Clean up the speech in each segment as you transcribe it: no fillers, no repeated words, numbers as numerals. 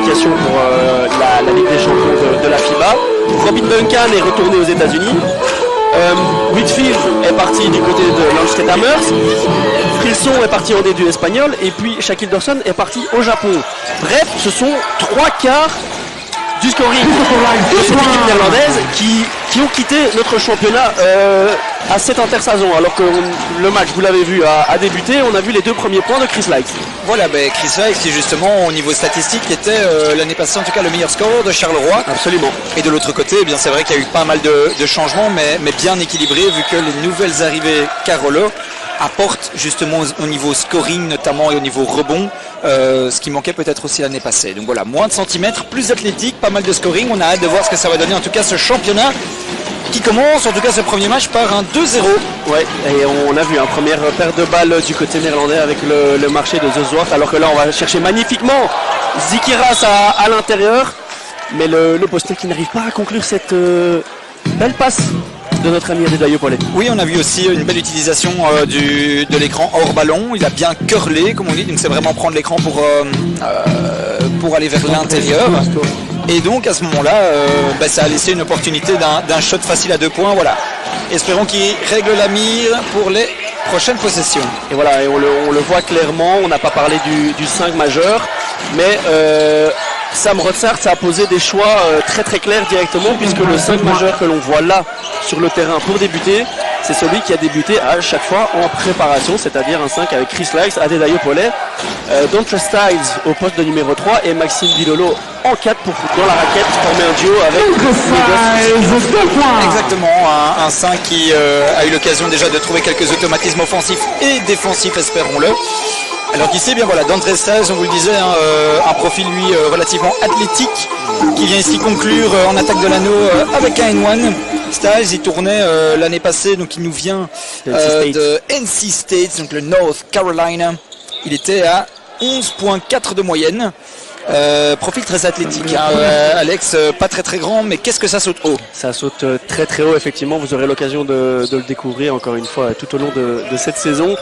qualification pour la Ligue des Champions de la FIBA. Robin Duncan est retourné aux États-Unis. Whitfield est parti du côté de Landscape Hammers. Frilson est parti en D2 espagnol. Et puis Shaquille Dawson est parti au Japon. Bref, ce sont 3/4 du scoring de cette équipe néerlandaise qui ont quitté notre championnat à cette intersaison. Alors que le match, vous l'avez vu, a débuté. On a vu les 2 premiers points de Chris Lykes. Voilà, Chris Lykes qui justement au niveau statistique était l'année passée en tout cas le meilleur scoreur de Charleroi. Absolument. Et de l'autre côté, eh bien c'est vrai qu'il y a eu pas mal de changements, mais bien équilibré vu que les nouvelles arrivées Carolo apportent justement au niveau scoring notamment et au niveau rebond, ce qui manquait peut-être aussi l'année passée. Donc voilà, moins de centimètres, plus athlétique, pas mal de scoring. On a hâte de voir ce que ça va donner en tout cas ce championnat qui commence en tout cas ce premier match par un 2-0. Ouais, et on a vu un première paire de balles du côté néerlandais avec le marché de The Zwart, alors que là on va chercher magnifiquement Zikiras à l'intérieur, mais le postier qui n'arrive pas à conclure cette belle passe de notre ami Adedayo Paulet. Oui, on a vu aussi une belle utilisation de l'écran hors ballon. Il a bien curlé, comme on dit, donc c'est vraiment prendre l'écran pour aller vers l'intérieur. Et donc à ce moment-là, ça a laissé une opportunité d'un shot facile à 2 points. Voilà. Espérons qu'il règle la mire pour les prochaines possessions. Et voilà, et on le voit clairement. On n'a pas parlé du 5 majeur, mais Sam Rotsart a posé des choix très très clairs directement, puisque le 5 majeur que l'on voit là sur le terrain pour débuter, c'est celui qui a débuté à chaque fois en préparation, c'est-à-dire un 5 avec Chris Lykes, Adedayo Paulet, Dontre Styles au poste de numéro 3 et Maxime Bilolo en 4 pour dans la raquette former un duo avec exactement, un 5 qui a eu l'occasion déjà de trouver quelques automatismes offensifs et défensifs, espérons-le. Alors qu'ici, bien voilà, Dontre Styles, on vous le disait, un profil lui relativement athlétique, qui vient ici conclure en attaque de l'anneau avec un N1. Styles, il tournait l'année passée, donc il nous vient de NC State, donc le North Carolina. Il était à 11,4 de moyenne. Profil très athlétique, hein, Alex, pas très très grand, mais qu'est-ce que ça saute haut? Ça saute très très haut, effectivement. Vous aurez l'occasion de le découvrir encore une fois tout au long de cette saison.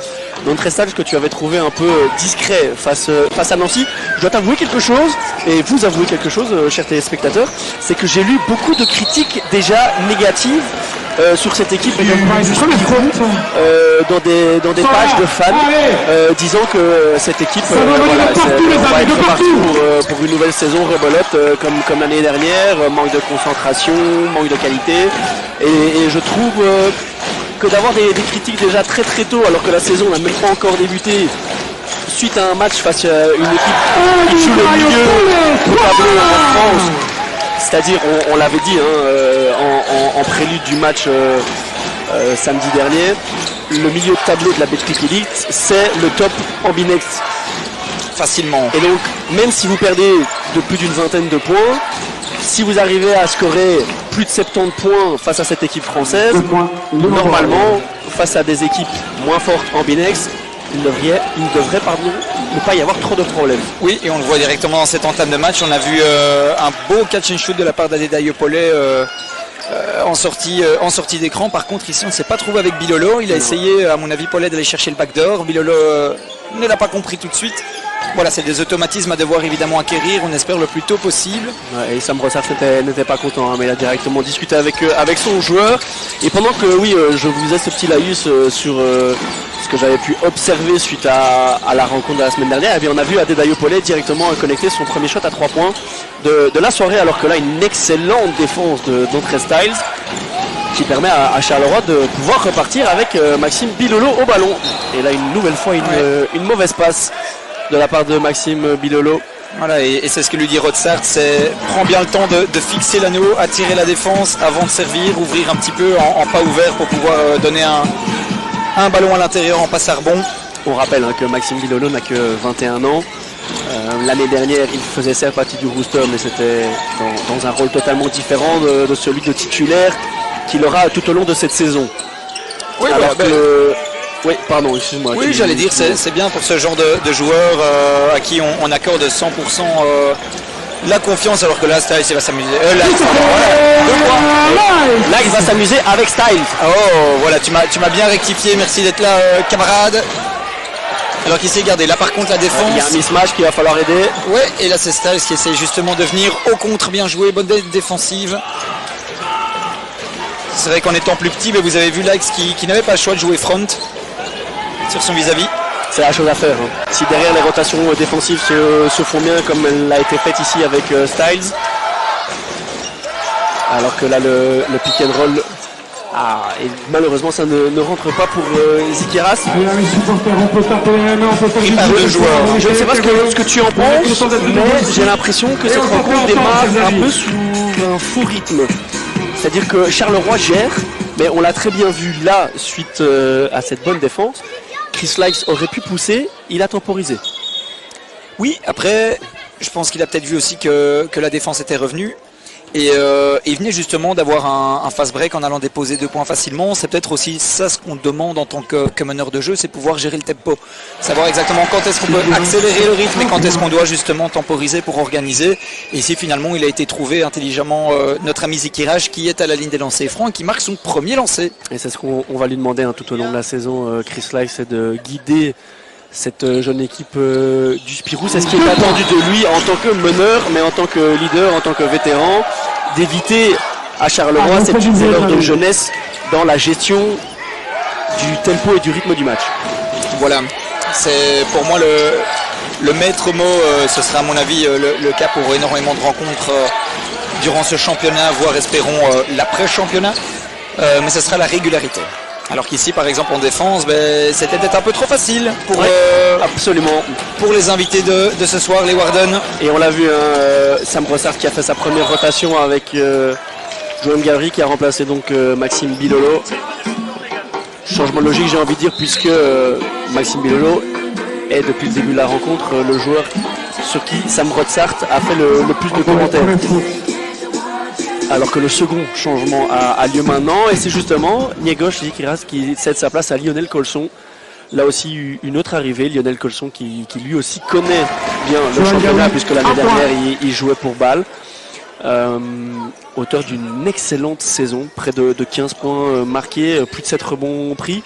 Dontre Styles que tu avais trouvé un peu discret face à Nancy. Je dois t'avouer quelque chose, et vous avouer quelque chose, chers téléspectateurs, c'est que j'ai lu beaucoup de critiques déjà négatives sur cette équipe dans des pages de fans disant que cette équipe va être partie pour une nouvelle saison rebolote comme l'année dernière, manque de concentration, manque de qualité, et je trouve que d'avoir des critiques déjà très très tôt alors que la saison n'a même pas encore débuté suite à un match face à une équipe qui joue le milieu du tableau en France. C'est-à-dire, on l'avait dit en prélude du match samedi dernier, le milieu de tableau de la Betclic Elite, c'est le top en Binex. Facilement. Et donc, même si vous perdez de plus d'une vingtaine de points, si vous arrivez à scorer plus de 70 points face à cette équipe française, normalement, face à des équipes moins fortes en Binex, il ne devrait ne pas y avoir trop de problèmes. Oui, et on le voit directement dans cette entame de match. On a vu un beau catch and shoot de la part d'Adedayo Paulet en sortie d'écran. Par contre, ici, on ne s'est pas trouvé avec Bilolo. Il a essayé, à mon avis, Paulet d'aller chercher le backdoor. Bilolo ne l'a pas compris tout de suite. Voilà, c'est des automatismes à devoir évidemment acquérir, on espère le plus tôt possible. Ouais, et Sam Rossard n'était pas content, hein, mais il a directement discuté avec son joueur. Et pendant que je vous faisais ce petit laïus sur ce que j'avais pu observer suite à la rencontre de la semaine dernière, on a vu Adedayo Paulet directement connecter son premier shot à 3 points de la soirée, alors que là une excellente défense de Dontre Styles qui permet à Charleroi de pouvoir repartir avec Maxime Bilolo au ballon. Et là une nouvelle fois une mauvaise passe de la part de Maxime Bilolo. Voilà, et c'est ce que lui dit Rotsart, c'est prends bien le temps de fixer l'anneau, attirer la défense avant de servir, ouvrir un petit peu en pas ouvert pour pouvoir donner un ballon à l'intérieur en passe à rebond. On rappelle que Maxime Bilolo n'a que 21 ans. L'année dernière, il faisait certes partie du roster, mais c'était dans un rôle totalement différent de celui de titulaire qu'il aura tout au long de cette saison. Oui, oui, pardon, excuse-moi. Oui, j'allais dire, c'est bien pour ce genre de joueurs à qui on accorde 100% la confiance, alors que là, Styles il va s'amuser. Là, il va s'amuser avec Styles. Oh, voilà, tu m'as bien rectifié, merci d'être là, camarade. Alors qu'ici, regardez, là par contre la défense. Il y a un mismatch qu'il va falloir aider. Ouais, et là c'est Styles qui essaie justement de venir au contre, bien joué, bonne défensive. C'est vrai qu'en étant plus petit, mais vous avez vu Lax qui n'avait pas le choix de jouer front sur son vis-à-vis. C'est la chose à faire. Si derrière les rotations défensives se font bien comme elle a été faite ici avec Styles. Alors que là le pick and roll. Et malheureusement ça ne rentre pas pour Zikiras. Je ne sais pas ce que tu en penses, mais j'ai l'impression que cette rencontre démarre un peu sous un faux rythme. C'est-à-dire que Charleroi gère, mais on l'a très bien vu là, suite à cette bonne défense. Chris Lykes aurait pu pousser, il a temporisé. Oui, après, je pense qu'il a peut-être vu aussi que la défense était revenue. Et il venait justement d'avoir un fast break en allant déposer 2 points facilement. C'est peut-être aussi ça ce qu'on demande en tant que meneur de jeu, c'est pouvoir gérer le tempo. Savoir exactement quand est-ce qu'on peut accélérer le rythme et quand est-ce qu'on doit justement temporiser pour organiser. Et ici finalement il a été trouvé intelligemment notre ami Zikiras qui est à la ligne des lancers francs et qui marque son premier lancer. Et c'est ce qu'on va lui demander tout au long de la saison, Chris Lykes, c'est de guider cette jeune équipe du Spirou. C'est ce qui est attendu de lui en tant que meneur, mais en tant que leader, en tant que vétéran, d'éviter à Charleroi cette petite erreur de jeunesse dans la gestion du tempo et du rythme du match. Voilà, c'est pour moi le maître mot, ce sera à mon avis le cas pour énormément de rencontres durant ce championnat, voire espérons l'après-championnat, mais ce sera la régularité. Alors qu'ici, par exemple, en défense, c'était peut-être un peu trop facile pour, absolument. Pour les invités de ce soir, les Warden. Et on l'a vu, Sam Brossard qui a fait sa première rotation avec Joan Gavry qui a remplacé donc Maxime Bilolo. Changement de logique, j'ai envie de dire, puisque Maxime Bilolo est depuis le début de la rencontre le joueur sur qui Sam Brossard a fait le plus de commentaires. Alors que le second changement a lieu maintenant, et c'est justement Niegos Zikiras qui cède sa place à Lionel Colson. Là aussi une autre arrivée, Lionel Colson qui lui aussi connaît bien le championnat puisque l'année dernière il jouait pour Bâle. Auteur d'une excellente saison, près de 15 points marqués, plus de 7 rebonds pris.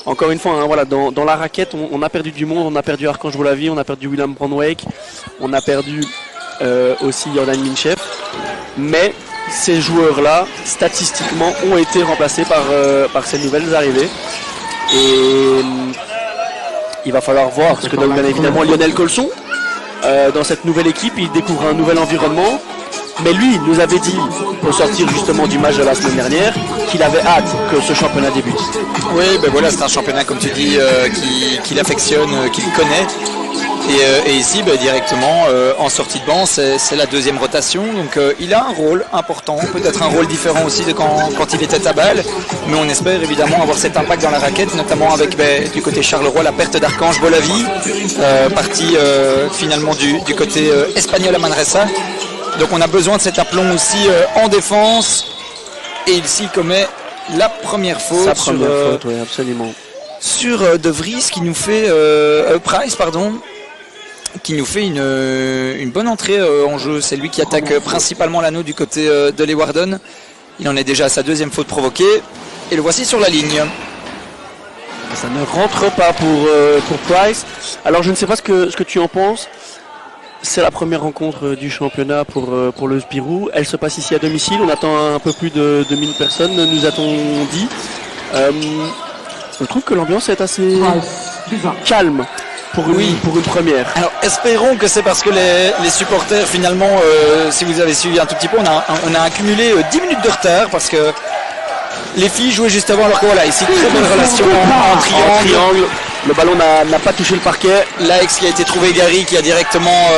Encore une fois, voilà, dans la raquette, on a perdu du monde, on a perdu Archange Volavi, on a perdu William Brandwijk, on a perdu aussi Jordan Minchef, mais ces joueurs-là, statistiquement, ont été remplacés par ces nouvelles arrivées. Et il va falloir voir ce que donne bien évidemment Lionel Colson. Dans cette nouvelle équipe, il découvre un nouvel environnement. Mais lui nous avait dit, au sortir justement du match de la semaine dernière, qu'il avait hâte que ce championnat débute. Oui, voilà, c'est un championnat, comme tu dis, qu'il affectionne, qu'il connaît. Et ici, directement, en sortie de banc, c'est la deuxième rotation. Donc il a un rôle important, peut-être un rôle différent aussi de quand il était à Bâle. Mais on espère évidemment avoir cet impact dans la raquette, notamment avec du côté Charleroi, la perte d'Archange Volavi, parti finalement du côté espagnol à Manresa. Donc on a besoin de cet aplomb aussi en défense. Et ici commet la première faute. Sa première faute, oui, absolument. Sur De Vries qui nous fait Price, pardon, qui nous fait une bonne entrée en jeu. C'est lui qui attaque principalement l'anneau du côté de Leeuwarden. Il en est déjà à sa deuxième faute provoquée. Et le voici sur la ligne. Ça ne rentre pas pour Price. Alors je ne sais pas ce que tu en penses. C'est la première rencontre du championnat pour le Spirou. Elle se passe ici à domicile. On attend un peu plus de 1000 personnes, nous a-t-on dit. Je trouve que l'ambiance est assez calme pour une première. Alors espérons que c'est parce que les supporters finalement, si vous avez suivi un tout petit peu, on a accumulé 10 minutes de retard parce que les filles jouaient juste avant, alors que voilà, ici très bonne relation en triangle. Le ballon n'a pas touché le parquet. L'Aix qui a été trouvé, Gary qui a directement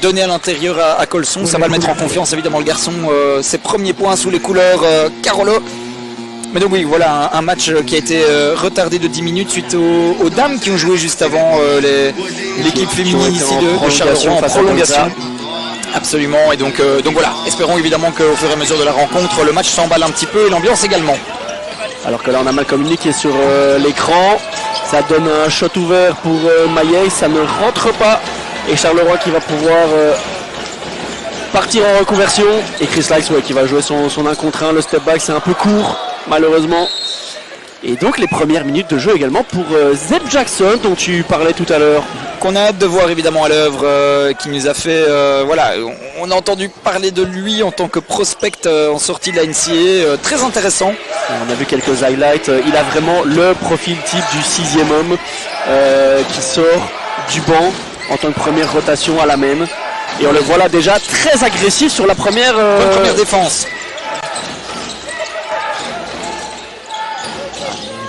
donné à l'intérieur à Colson. Ça va le mettre en confiance évidemment le garçon. Ses premiers points sous les couleurs Carolo. Mais donc oui, voilà un match qui a été retardé de 10 minutes suite aux dames qui ont joué juste avant l'équipe féminine ici de Charleroi en prolongation. Absolument, et donc voilà, espérons évidemment qu'au fur et à mesure de la rencontre, le match s'emballe un petit peu et l'ambiance également. Alors que là on a mal communiqué sur l'écran. Ça donne un shot ouvert pour Maillet, ça ne rentre pas. Et Charleroi qui va pouvoir partir en reconversion. Et Chris Lykes qui va jouer son 1 contre 1. Le step back c'est un peu court malheureusement. Et donc les premières minutes de jeu également pour Zeb Jackson dont tu parlais tout à l'heure. Qu'on a hâte de voir évidemment à l'œuvre, qui nous a fait, voilà, on a entendu parler de lui en tant que prospect en sortie de la NCAA, très intéressant. On a vu quelques highlights, il a vraiment le profil type du 6e homme qui sort du banc en tant que première rotation à la même. Et on le voit là déjà très agressif sur la première, première défense.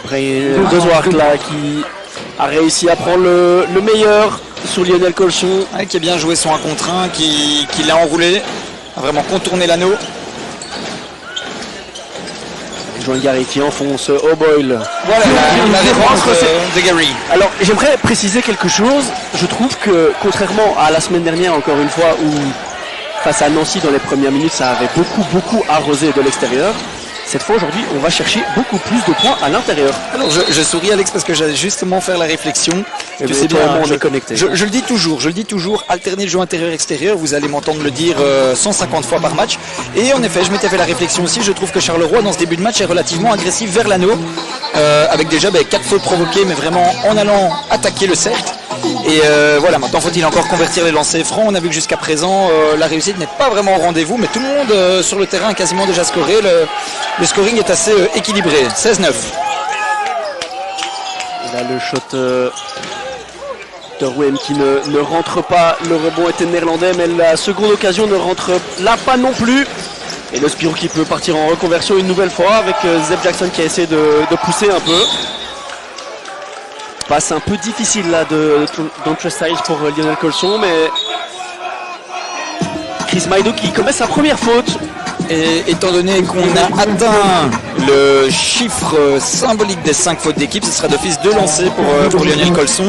Dezwart là qui a réussi à prendre le meilleur sur Lionel Colson. Ouais, qui a bien joué son 1 contre 1, qui l'a enroulé, a vraiment contourné l'anneau. Joan Gary qui enfonce O'Boyle. Voilà la réponse de Gary. Alors j'aimerais préciser quelque chose. Je trouve que contrairement à la semaine dernière encore une fois où face à Nancy dans les premières minutes ça avait beaucoup arrosé de l'extérieur. Cette fois aujourd'hui on va chercher beaucoup plus de points à l'intérieur. Alors je souris Alex parce que j'allais justement faire la réflexion. Tu sais bien, on est connecté. Je le dis toujours, alterner le jeu intérieur-extérieur, vous allez m'entendre le dire 150 fois par match. Et en effet, je m'étais fait la réflexion aussi, je trouve que Charleroi dans ce début de match est relativement agressif vers l'anneau, avec déjà 4 fautes provoquées, mais vraiment en allant attaquer le cercle. Et voilà, maintenant faut-il encore convertir les lancers francs. On a vu que jusqu'à présent, la réussite n'est pas vraiment au rendez-vous, mais tout le monde sur le terrain a quasiment déjà scoré. Le scoring est assez équilibré, 16-9. Là le shot de Rouem qui ne rentre pas, le rebond était néerlandais, mais la seconde occasion ne rentre là pas non plus. Et le Spirou qui peut partir en reconversion une nouvelle fois avec Zeb Jackson qui a essayé de pousser un peu. Passe un peu difficile là d'entrée stage pour Lionel Colson, mais Chris Maido qui commet sa première faute. Et étant donné qu'on a atteint le chiffre symbolique des 5 fautes d'équipe, ce sera d'office 2 lancers pour Lionel Colson.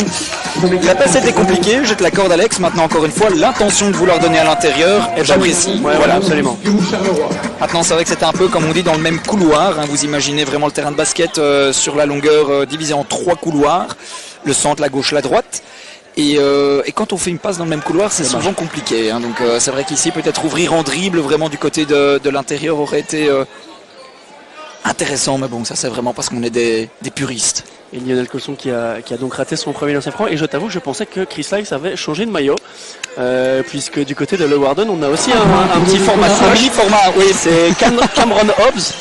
La passe était compliquée, je te l'accorde Alex. Maintenant encore une fois, l'intention de vouloir donner à l'intérieur, j'apprécie. Ouais, voilà, absolument. Maintenant c'est vrai que c'était un peu comme on dit dans le même couloir. Hein. Vous imaginez vraiment le terrain de basket sur la longueur divisé en 3 couloirs. Le centre, la gauche, la droite. Et quand on fait une passe dans le même couloir, c'est souvent compliqué. Hein. Donc c'est vrai qu'ici, peut-être ouvrir en dribble vraiment du côté de l'intérieur aurait été intéressant. Mais bon, ça c'est vraiment parce qu'on est des puristes. Et Lionel Colson qui a donc raté son premier lancer franc. Et je t'avoue que je pensais que Chris Lyles avait changé de maillot. Puisque du côté de Leeuwarden, on a aussi un petit format. Un mini format, oui. C'est Cameron Hobbs.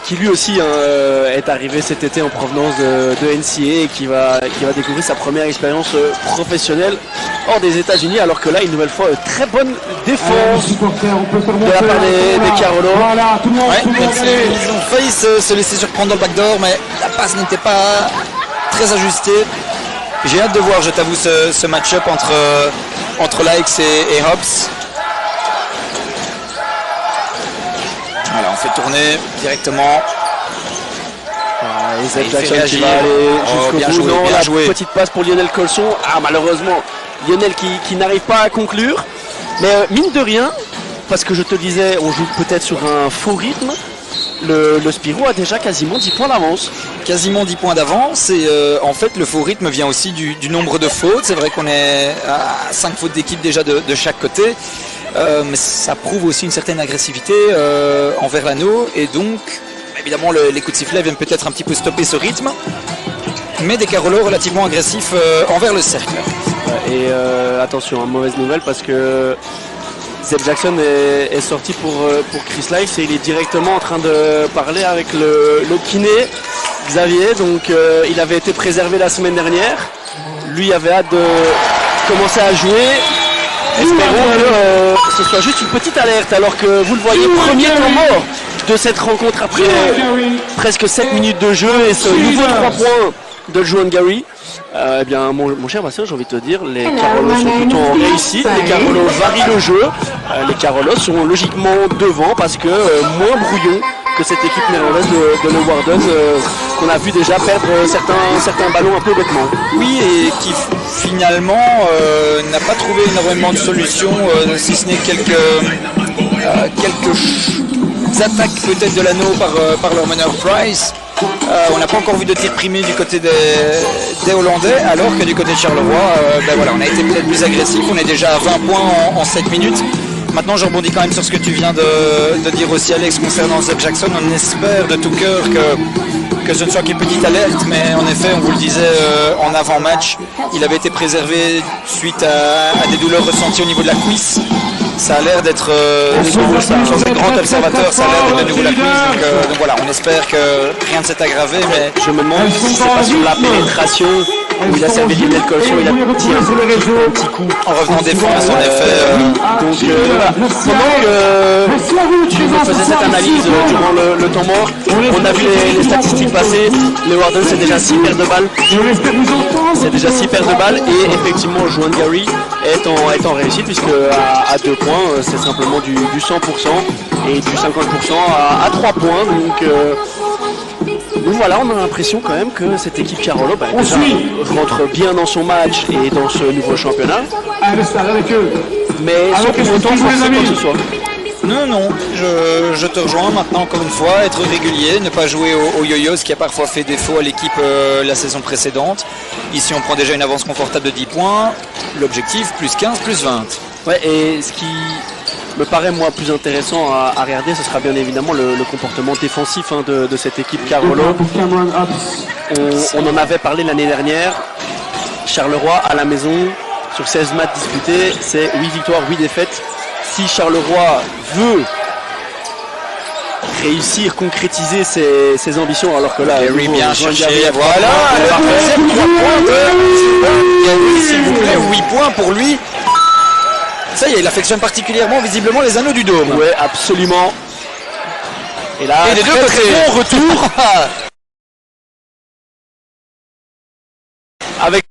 Qui lui aussi est arrivé cet été en provenance de NCAA et qui va découvrir sa première expérience professionnelle hors des États-Unis, alors que là une nouvelle fois très bonne défense de la part des Carolo. Voilà, tout le monde, ils ont failli se laisser surprendre dans le backdoor, mais la passe n'était pas très ajustée. J'ai hâte de voir, je t'avoue, ce match-up entre Lykes et Hobbs. Voilà, on fait tourner directement. Et Zeb Jackson qui va aller jusqu'au bout. Non, la petite passe pour Lionel Colson. Ah, malheureusement, Lionel qui n'arrive pas à conclure. Mais mine de rien, parce que je te disais, on joue peut-être sur un faux rythme. Le Spirou a déjà quasiment 10 points d'avance. Quasiment 10 points d'avance. Et en fait, le faux rythme vient aussi du nombre de fautes. C'est vrai qu'on est à 5 fautes d'équipe déjà de chaque côté. Mais ça prouve aussi une certaine agressivité envers l'anneau et donc évidemment les coups de sifflet viennent peut-être un petit peu stopper ce rythme, mais des Carolo relativement agressifs envers le cercle. Et attention, mauvaise nouvelle parce que Zeb Jackson est sorti pour Chris Lyles et il est directement en train de parler avec le kiné Xavier, donc il avait été préservé la semaine dernière, lui avait hâte de commencer à jouer. Espérons que ce soit juste une petite alerte alors que vous le voyez, premier temps mort de cette rencontre après presque 7 minutes de jeu et ce nouveau 3 points de Joan Gary. Eh bien mon cher Bastien, j'ai envie de te dire, les Carolo sont plutôt en réussite, les Carolo varient le jeu, les Carolo sont logiquement devant parce que moins brouillon que cette équipe néerlandaise de Leeuwarden qu'on a vu déjà perdre certains ballons un peu bêtement. Oui, et qui finalement n'a pas trouvé énormément de solutions, si ce n'est quelques attaques peut-être de l'anneau par leur meneur Price. On n'a pas encore vu de tir primé du côté des Hollandais, alors que du côté de Charleroi, voilà, on a été peut-être plus agressif, on est déjà à 20 points en 7 minutes. Maintenant, je rebondis quand même sur ce que tu viens de dire aussi, Alex, concernant Zeb Jackson. On espère de tout cœur que ce ne soit qu'une petite alerte, mais en effet, on vous le disait en avant-match, il avait été préservé suite à des douleurs ressenties au niveau de la cuisse. Ça a l'air d'être, sans être grand observateur, ça a l'air d'être de nouveau la cuisse. Donc voilà, on espère que rien ne s'est aggravé, mais je me demande si c'est pas sur la pénétration où il a servi Lionel Colson, il a tiré un petit coup en revenant en défense, en effet. Donc voilà. Pendant que tu me faisais cette analyse durant le temps mort, on a vu les statistiques passer. Le Warden, c'est déjà 6 paires de balles. C'est déjà 6 paires de balles et effectivement, Juan Gary est en réussite puisque à 2 points, c'est simplement du 100% et du 50% à 3 points. Donc voilà, on a l'impression quand même que cette équipe Carolo déjà rentre bien dans son match et dans ce nouveau championnat. Mais sans pour autant forcer quoi que ce soit. Non, je te rejoins maintenant encore une fois, être régulier, ne pas jouer au yo-yo, ce qui a parfois fait défaut à l'équipe la saison précédente. Ici on prend déjà une avance confortable de 10 points, l'objectif plus 15, plus 20. Ouais, et ce qui me paraît moi plus intéressant à regarder, ce sera bien évidemment le comportement défensif de cette équipe Carolo. On en avait parlé l'année dernière, Charleroi à la maison, sur 16 matchs disputés, c'est 8 victoires, 8 défaites. Si Charleroi veut réussir, concrétiser ses ambitions, alors que là, oui, bien cherché, voilà, le 3 points, s'il vous plaît, 8 points pour lui. Ça y est, il affectionne particulièrement visiblement les anneaux du dôme. Oui, absolument. Et là, et les deux côtés, bon retour. Avec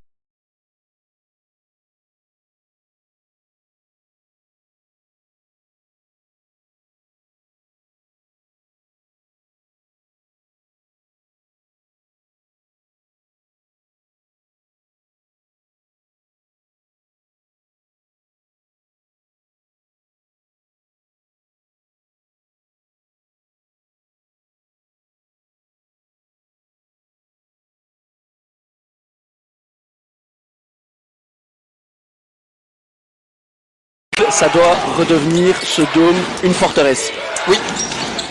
ça doit redevenir ce dôme une forteresse. Oui,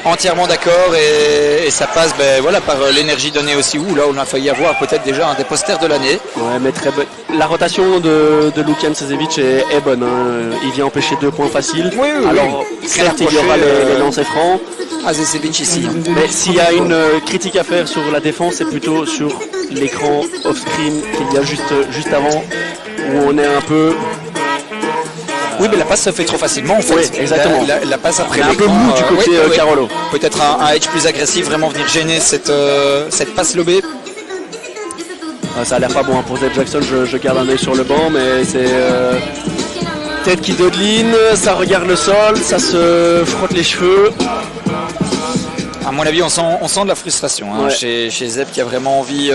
entièrement d'accord et ça passe voilà, par l'énergie donnée aussi où là on a failli avoir peut-être déjà un des posters de l'année. Ouais, mais très bonne. La rotation de Lukian Sezevic est bonne. Hein. Il vient empêcher 2 points faciles. Oui, alors certes il y aura les lancers francs. Sezevic ici. Hein. Mais s'il y a une critique à faire sur la défense, c'est plutôt sur l'écran off-screen qu'il y a juste avant où on est un peu. Oui, mais la passe se fait trop facilement en fait. Oui, exactement. La passe après un peu mou du côté Carolo. Peut-être un edge plus agressif, vraiment venir gêner cette passe lobée. Ça a l'air pas bon hein. Pour Zeb Jackson, je garde un œil sur le banc, mais c'est tête qui dodeline, ça regarde le sol, ça se frotte les cheveux. À mon avis, on sent de la frustration hein, chez Zeb qui a vraiment envie.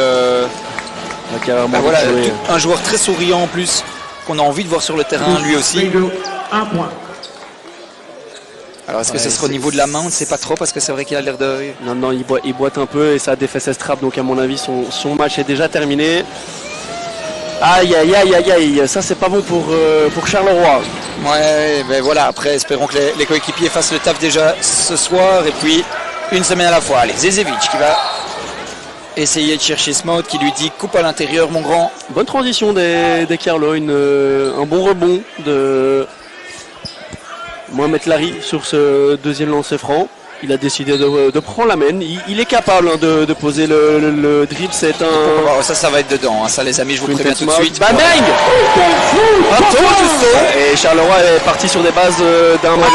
Voilà, un joueur très souriant en plus. Qu'on a envie de voir sur le terrain lui aussi. Alors est-ce que ce sera au niveau de la main? On ne sait pas trop parce que c'est vrai qu'il a l'air de... Non, il boite un peu et ça a défait ses straps, donc à mon avis son match est déjà terminé. Aïe, ça c'est pas bon pour Charleroi. Ouais, ben voilà, après espérons que les coéquipiers fassent le taf déjà ce soir et puis une semaine à la fois. Allez, Zezevic qui va essayer de chercher Smout qui lui dit coupe à l'intérieur mon grand. Bonne transition des Carlo, un bon rebond de Mohamed Larry sur ce deuxième lancer franc. Il a décidé de prendre la main. Il est capable hein, de poser le dribble. C'est un. Ça va être dedans. Hein. Ça les amis, je vous préviens tout de suite. Bang bang. Et Charleroi est parti sur des bases d'un match.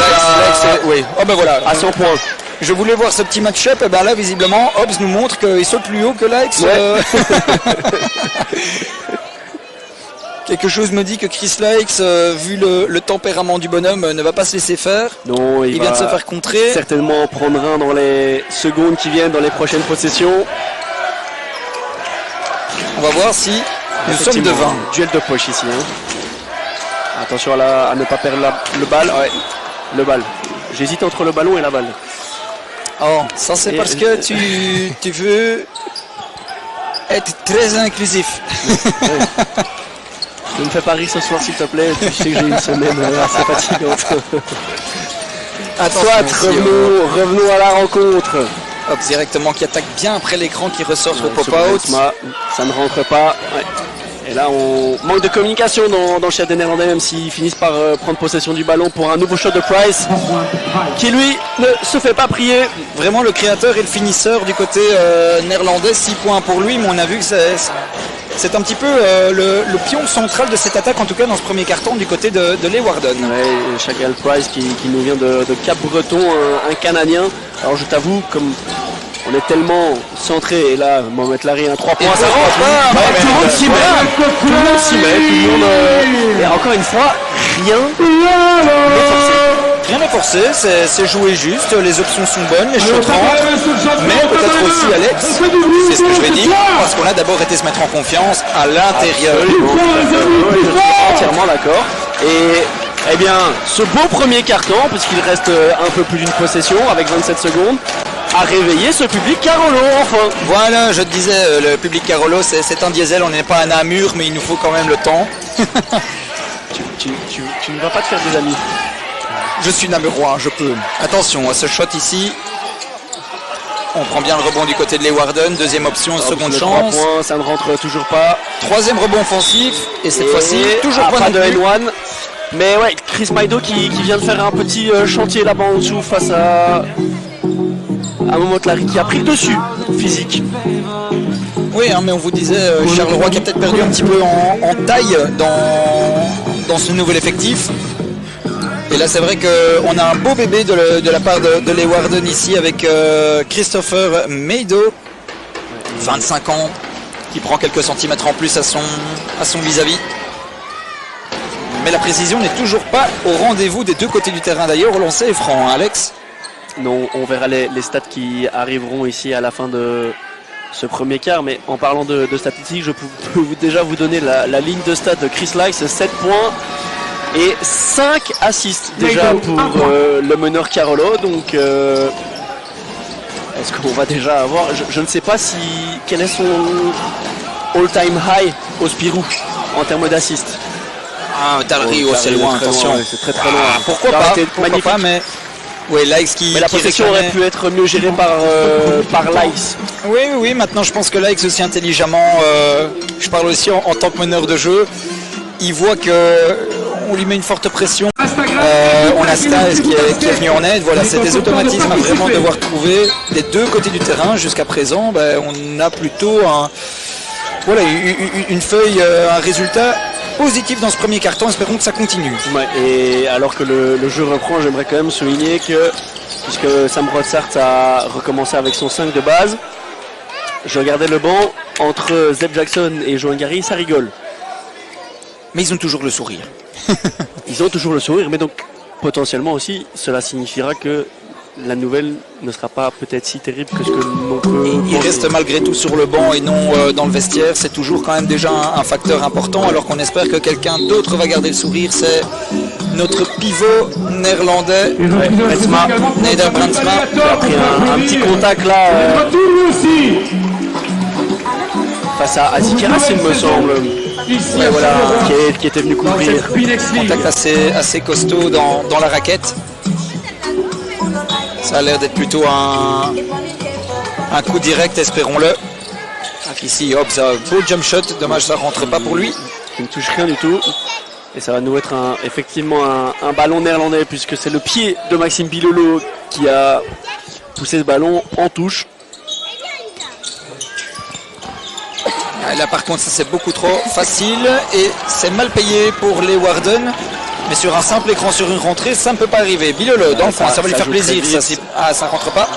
Oui. Oh ben voilà. À 100 points. Je voulais voir ce petit match-up, et ben là visiblement Hobbs nous montre qu'il saute plus haut que Lex. Ouais. Quelque chose me dit que Chris Lakes, vu le tempérament du bonhomme, ne va pas se laisser faire. Non, il vient de se faire contrer. Certainement prendre un dans les secondes qui viennent, dans les prochaines possessions. On va voir si nous sommes devant. Duel de poche ici. Hein. Attention à ne pas perdre le bal. Ouais, le bal. J'hésite entre le ballon et la balle. Oh, ça c'est parce que tu veux être très inclusif. Ne me fais pas rire ce soir s'il te plaît, tu sais que j'ai une semaine assez fatigante. Soit, revenons à la rencontre. Hop, directement qui attaque bien après l'écran, qui ressort sur le pop-out. Ça ne rentre pas. Ouais. Et là, on manque de communication dans le chef des Néerlandais, même s'ils finissent par prendre possession du ballon pour un nouveau shot de Price, qui lui ne se fait pas prier. Vraiment le créateur et le finisseur du côté néerlandais, 6 points pour lui, mais on a vu que c'est un petit peu le pion central de cette attaque, en tout cas dans ce premier carton du côté de Leeuwarden. Ouais, Shaquille Price qui nous vient de Cap-Breton, un Canadien. Alors je t'avoue, comme on est tellement centré, et là, Mohamed Larry, un 3 points, ça rentre pas. Tout le monde s'y met. Tout le monde s'y met. Et encore une fois, rien n'est forcé. Rien n'est forcé, c'est joué juste, les options sont bonnes, les shots rentrent, mais peut-être aussi Alex, c'est ce que je vais dire, parce qu'on a d'abord été se mettre en confiance à l'intérieur. Je suis entièrement d'accord. Et eh bien, ce beau premier carton, puisqu'il reste un peu plus d'une possession avec 27 secondes, a réveillé ce public Carolo enfin. Voilà, je te disais, le public Carolo c'est un diesel, on n'est pas un Namur, mais il nous faut quand même le temps. tu ne vas pas te faire des amis. Je suis namurois, je peux. Attention à ce shot ici. On prend bien le rebond du côté de Leeuwarden. Deuxième option, seconde chance. 3 points, ça ne rentre toujours pas. Troisième rebond offensif. Et cette fois-ci, toujours pas de N1. Mais ouais, Chris Maido qui vient de faire un petit chantier là-bas en dessous face à Mohamed Larry qui a pris le dessus physique. Oui, hein, mais on vous disait, Charleroi qui a peut-être perdu un petit peu en taille dans ce nouvel effectif. Et là c'est vrai qu'on a un beau bébé de la part de Leeuwarden ici avec Christopher Maido, 25 ans, qui prend quelques centimètres en plus à son vis-à-vis. Mais la précision n'est toujours pas au rendez-vous des deux côtés du terrain d'ailleurs. Relancé est franc, hein, Alex. Non, on verra les stats qui arriveront ici à la fin de ce premier quart. Mais en parlant de statistiques, je peux déjà vous donner la ligne de stats de Chris Lykes, 7 points. Et 5 assists déjà pour le meneur Carolo. Donc est-ce qu'on va déjà avoir, je ne sais pas quel est son all-time high au Spirou en termes d'assists. Ah, Dalry, c'est loin, attention. C'est très très loin. Pourquoi pas, mais ouais, Lykes mais la possession aurait pu être mieux gérée par Lykes. Oui, maintenant je pense que Lykes aussi intelligemment, je parle aussi en tant que meneur de jeu, il voit qu'on lui met une forte pression. On a Stas qui est venu en aide. Voilà, c'est des automatismes à vraiment devoir trouver des deux côtés du terrain. Jusqu'à présent, on a plutôt une feuille, un résultat positif dans ce premier carton. Espérons que ça continue. Ouais, et alors que le jeu reprend, j'aimerais quand même souligner que, puisque Sam Brodsart a recommencé avec son 5 de base, je regardais le banc entre Zeb Jackson et Johan Gary, ça rigole. Mais ils ont toujours le sourire. Ils ont toujours le sourire, mais donc potentiellement aussi, cela signifiera que la nouvelle ne sera pas peut-être si terrible que ce que l'on peut. Il reste malgré tout sur le banc et non dans le vestiaire. C'est toujours quand même déjà un facteur important, alors qu'on espère que quelqu'un d'autre va garder le sourire. C'est notre pivot néerlandais, Neder Brandsma, qui a pris un petit contact là face à Zikaras, il me semble. Ouais, voilà, qui était venu couvrir. Contact assez costaud dans la raquette. Ça a l'air d'être plutôt un coup direct, espérons-le. Ici, hop, ça, beau jump shot, dommage ça rentre pas pour lui. Il ne touche rien du tout. Et ça va nous être effectivement un ballon néerlandais, puisque c'est le pied de Maxime Bilolo qui a poussé ce ballon en touche. Là par contre ça c'est beaucoup trop facile et c'est mal payé pour Leeuwarden. Mais sur un simple écran sur une rentrée, ça ne peut pas arriver. Bilolo dans le fond, ça va lui faire plaisir. Ça rentre pas.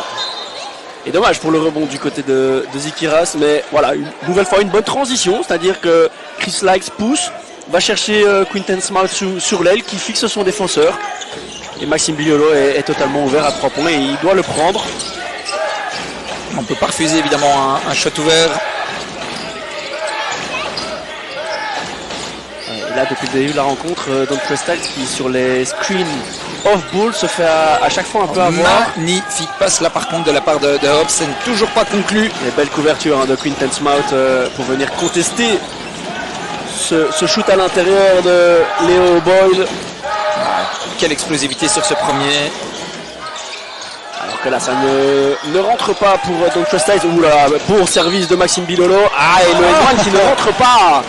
Et dommage pour le rebond du côté de Zikaras. Mais voilà, une nouvelle fois une bonne transition. C'est-à-dire que Chris Lykes pousse, va chercher Quinten Smart sur l'aile qui fixe son défenseur. Et Maxime Bilolo est totalement ouvert à 3 points et il doit le prendre. On ne peut pas refuser évidemment un shot ouvert. Là, depuis le début de la rencontre, Don Prestall qui sur les screens off-ball se fait à chaque fois un peu avoir. Magnifique passe là par contre de la part de Hobbs, c'est toujours pas conclu. Et belle couverture de Quinten Smart pour venir contester ce shoot à l'intérieur de Léo Boyle. Quelle explosivité sur ce premier. Alors que là, ça ne rentre pas pour Dontre Styles. Oula, bon service de Maxime Bilolo. Ah, et le N1 qui ne rentre pas.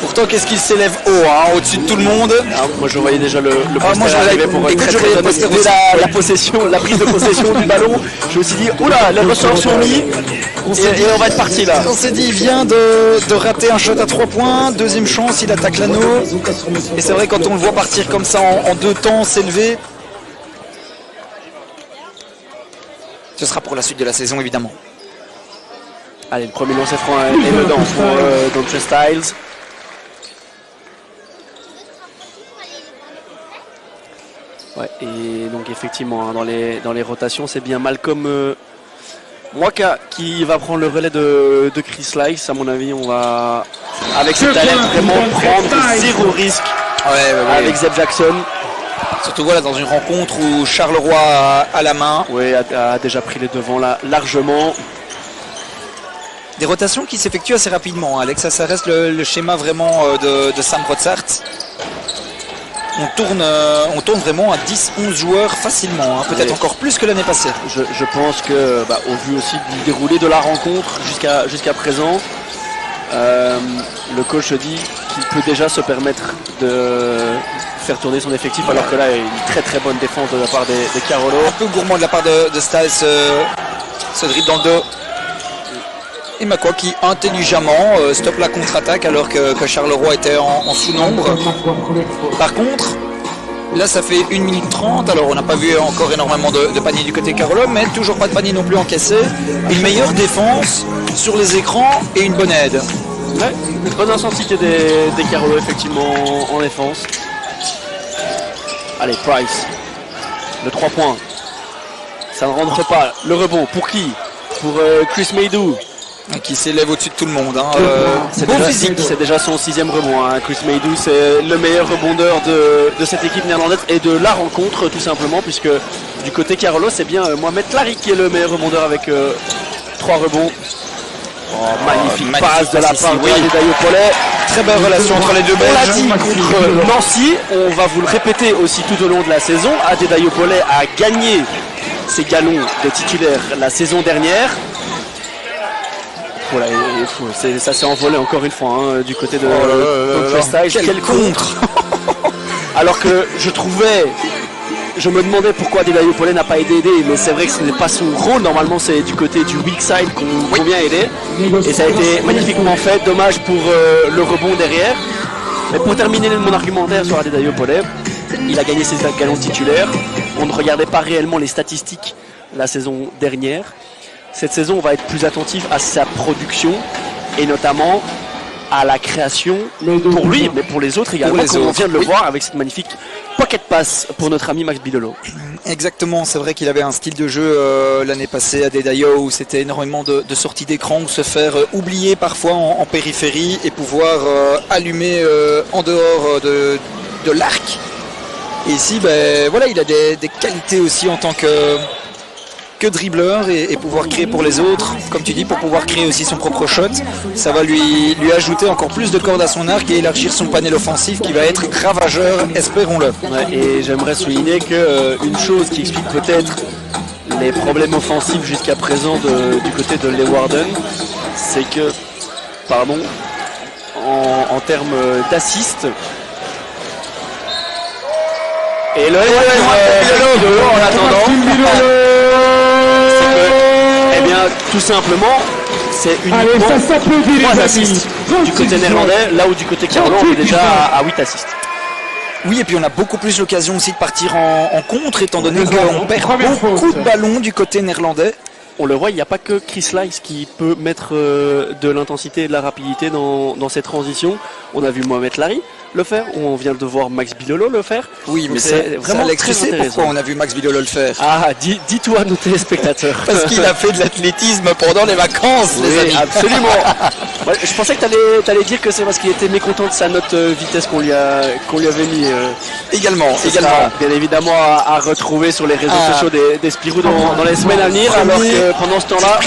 Pourtant, qu'est-ce qu'il s'élève haut, hein, au-dessus de tout le monde. Alors, moi, je voyais déjà le poster moi, arriver pour écoute, je voyais le poster aussi. la possession, la prise de possession du ballon. Je me suis dit, oula, les ressorts sont mis. Et on va être parti là. On s'est dit, il vient de rater un shot à 3 points. Deuxième chance, il attaque l'anneau. Et c'est vrai, quand on le voit partir comme ça en 2 temps, s'élever. Ce sera pour la suite de la saison, évidemment. Allez, le premier lancer franc est dedans pour Dontre Styles. Ouais, et donc effectivement, hein, dans les rotations, c'est bien Malcolm Mwaka qui va prendre le relais de Chris Slice. À mon avis, on va, avec ce talent, vraiment prendre 0 risque avec Zeb Jackson. Surtout voilà, dans une rencontre où Charleroi a la main. Oui, a déjà pris les devants là, largement. Des rotations qui s'effectuent assez rapidement, Alex. Ça reste le schéma vraiment de Sam Rotzart. On tourne vraiment à 10-11 joueurs facilement, hein, peut-être encore plus que l'année passée. Je pense que, au vu aussi du déroulé de la rencontre jusqu'à présent, le coach dit qu'il peut déjà se permettre de faire tourner son effectif, alors que là, il y a une très très bonne défense de la part des Carolo. Un peu gourmand de la part de Styles, ce dribble dans le dos. Et Makwa qui intelligemment stoppe la contre-attaque alors que Charleroi était en sous-nombre. Par contre, là ça fait 1 minute 30, alors on n'a pas vu encore énormément de paniers du côté Carolo, mais toujours pas de panier non plus encaissé. Une meilleure défense sur les écrans et une bonne aide. Ouais, une bonne intensité des Carolo effectivement en défense. Allez, Price, le 3 points. Ça ne rentre pas. Le rebond, pour qui? Pour Chris Maydou. Qui s'élève au-dessus de tout le monde. Hein. C'est déjà son 6e rebond. Hein. Chris Maydou, c'est le meilleur rebondeur de cette équipe néerlandaise et de la rencontre, tout simplement, puisque du côté Carolo, c'est bien Mohamed Larry qui est le meilleur rebondeur avec 3 rebonds. Magnifique passe de la part de Adedayo Pollet. Très belle relation entre les deux Belges. On l'a dit contre Nancy, on va vous le répéter aussi tout au long de la saison. Adedayo Pollet a gagné ses galons de titulaire la saison dernière. Voilà, ça s'est envolé encore une fois hein, du côté de Styles. Quel contre. Alors que je me demandais pourquoi Adedayo Pollet n'a pas aidé, mais c'est vrai que ce n'est pas son rôle. Normalement, c'est du côté du weak side qu'on vient aider. Et ça a été magnifiquement fait. Dommage pour le rebond derrière. Mais pour terminer mon argumentaire sur Adedayo Pollet, il a gagné ses galons titulaires. On ne regardait pas réellement les statistiques la saison dernière. Cette saison, on va être plus attentif à sa production et notamment à la création pour lui, mais pour les autres également, comme on vient de le voir avec cette magnifique pocket pass pour notre ami Max Bilolo. Exactement, c'est vrai qu'il avait un style de jeu l'année passée à Adedayo où c'était énormément de sorties d'écran, ou se faire oublier parfois en périphérie et pouvoir allumer en dehors de l'arc. Et ici, voilà, il a des qualités aussi en tant que dribbleur et pouvoir créer pour les autres, comme tu dis, pour pouvoir créer aussi son propre shot. Ça va lui ajouter encore plus de cordes à son arc et élargir son panel offensif qui va être ravageur, espérons-le. Ouais, et j'aimerais souligner qu'une chose qui explique peut-être les problèmes offensifs jusqu'à présent du côté de Leeuwarden, c'est que, en termes d'assist, et le en attendant, tout simplement, c'est uniquement 3 assists du côté néerlandais, là où du côté Carolo, on est déjà à 8 assists. Oui, et puis on a beaucoup plus l'occasion aussi de partir en contre, étant donné qu'on perd beaucoup de ballons du côté néerlandais. On le voit, il n'y a pas que Chris Slice qui peut mettre de l'intensité et de la rapidité dans ces transitions. On a vu Mohamed Larry le faire, on vient de voir Max Bilolo le faire. Oui, mais c'est vraiment très intéressant. Pourquoi on a vu Max Bilolo le faire? Ah, dis-toi à nos téléspectateurs. Parce qu'il a fait de l'athlétisme pendant les vacances, les amis. Absolument. Ouais, je pensais que tu allais dire que c'est parce qu'il était mécontent de sa note vitesse qu'on lui avait mis. Également. Bien évidemment à retrouver sur les réseaux sociaux des Spirou dans les semaines à venir. Alors que pendant ce temps-là,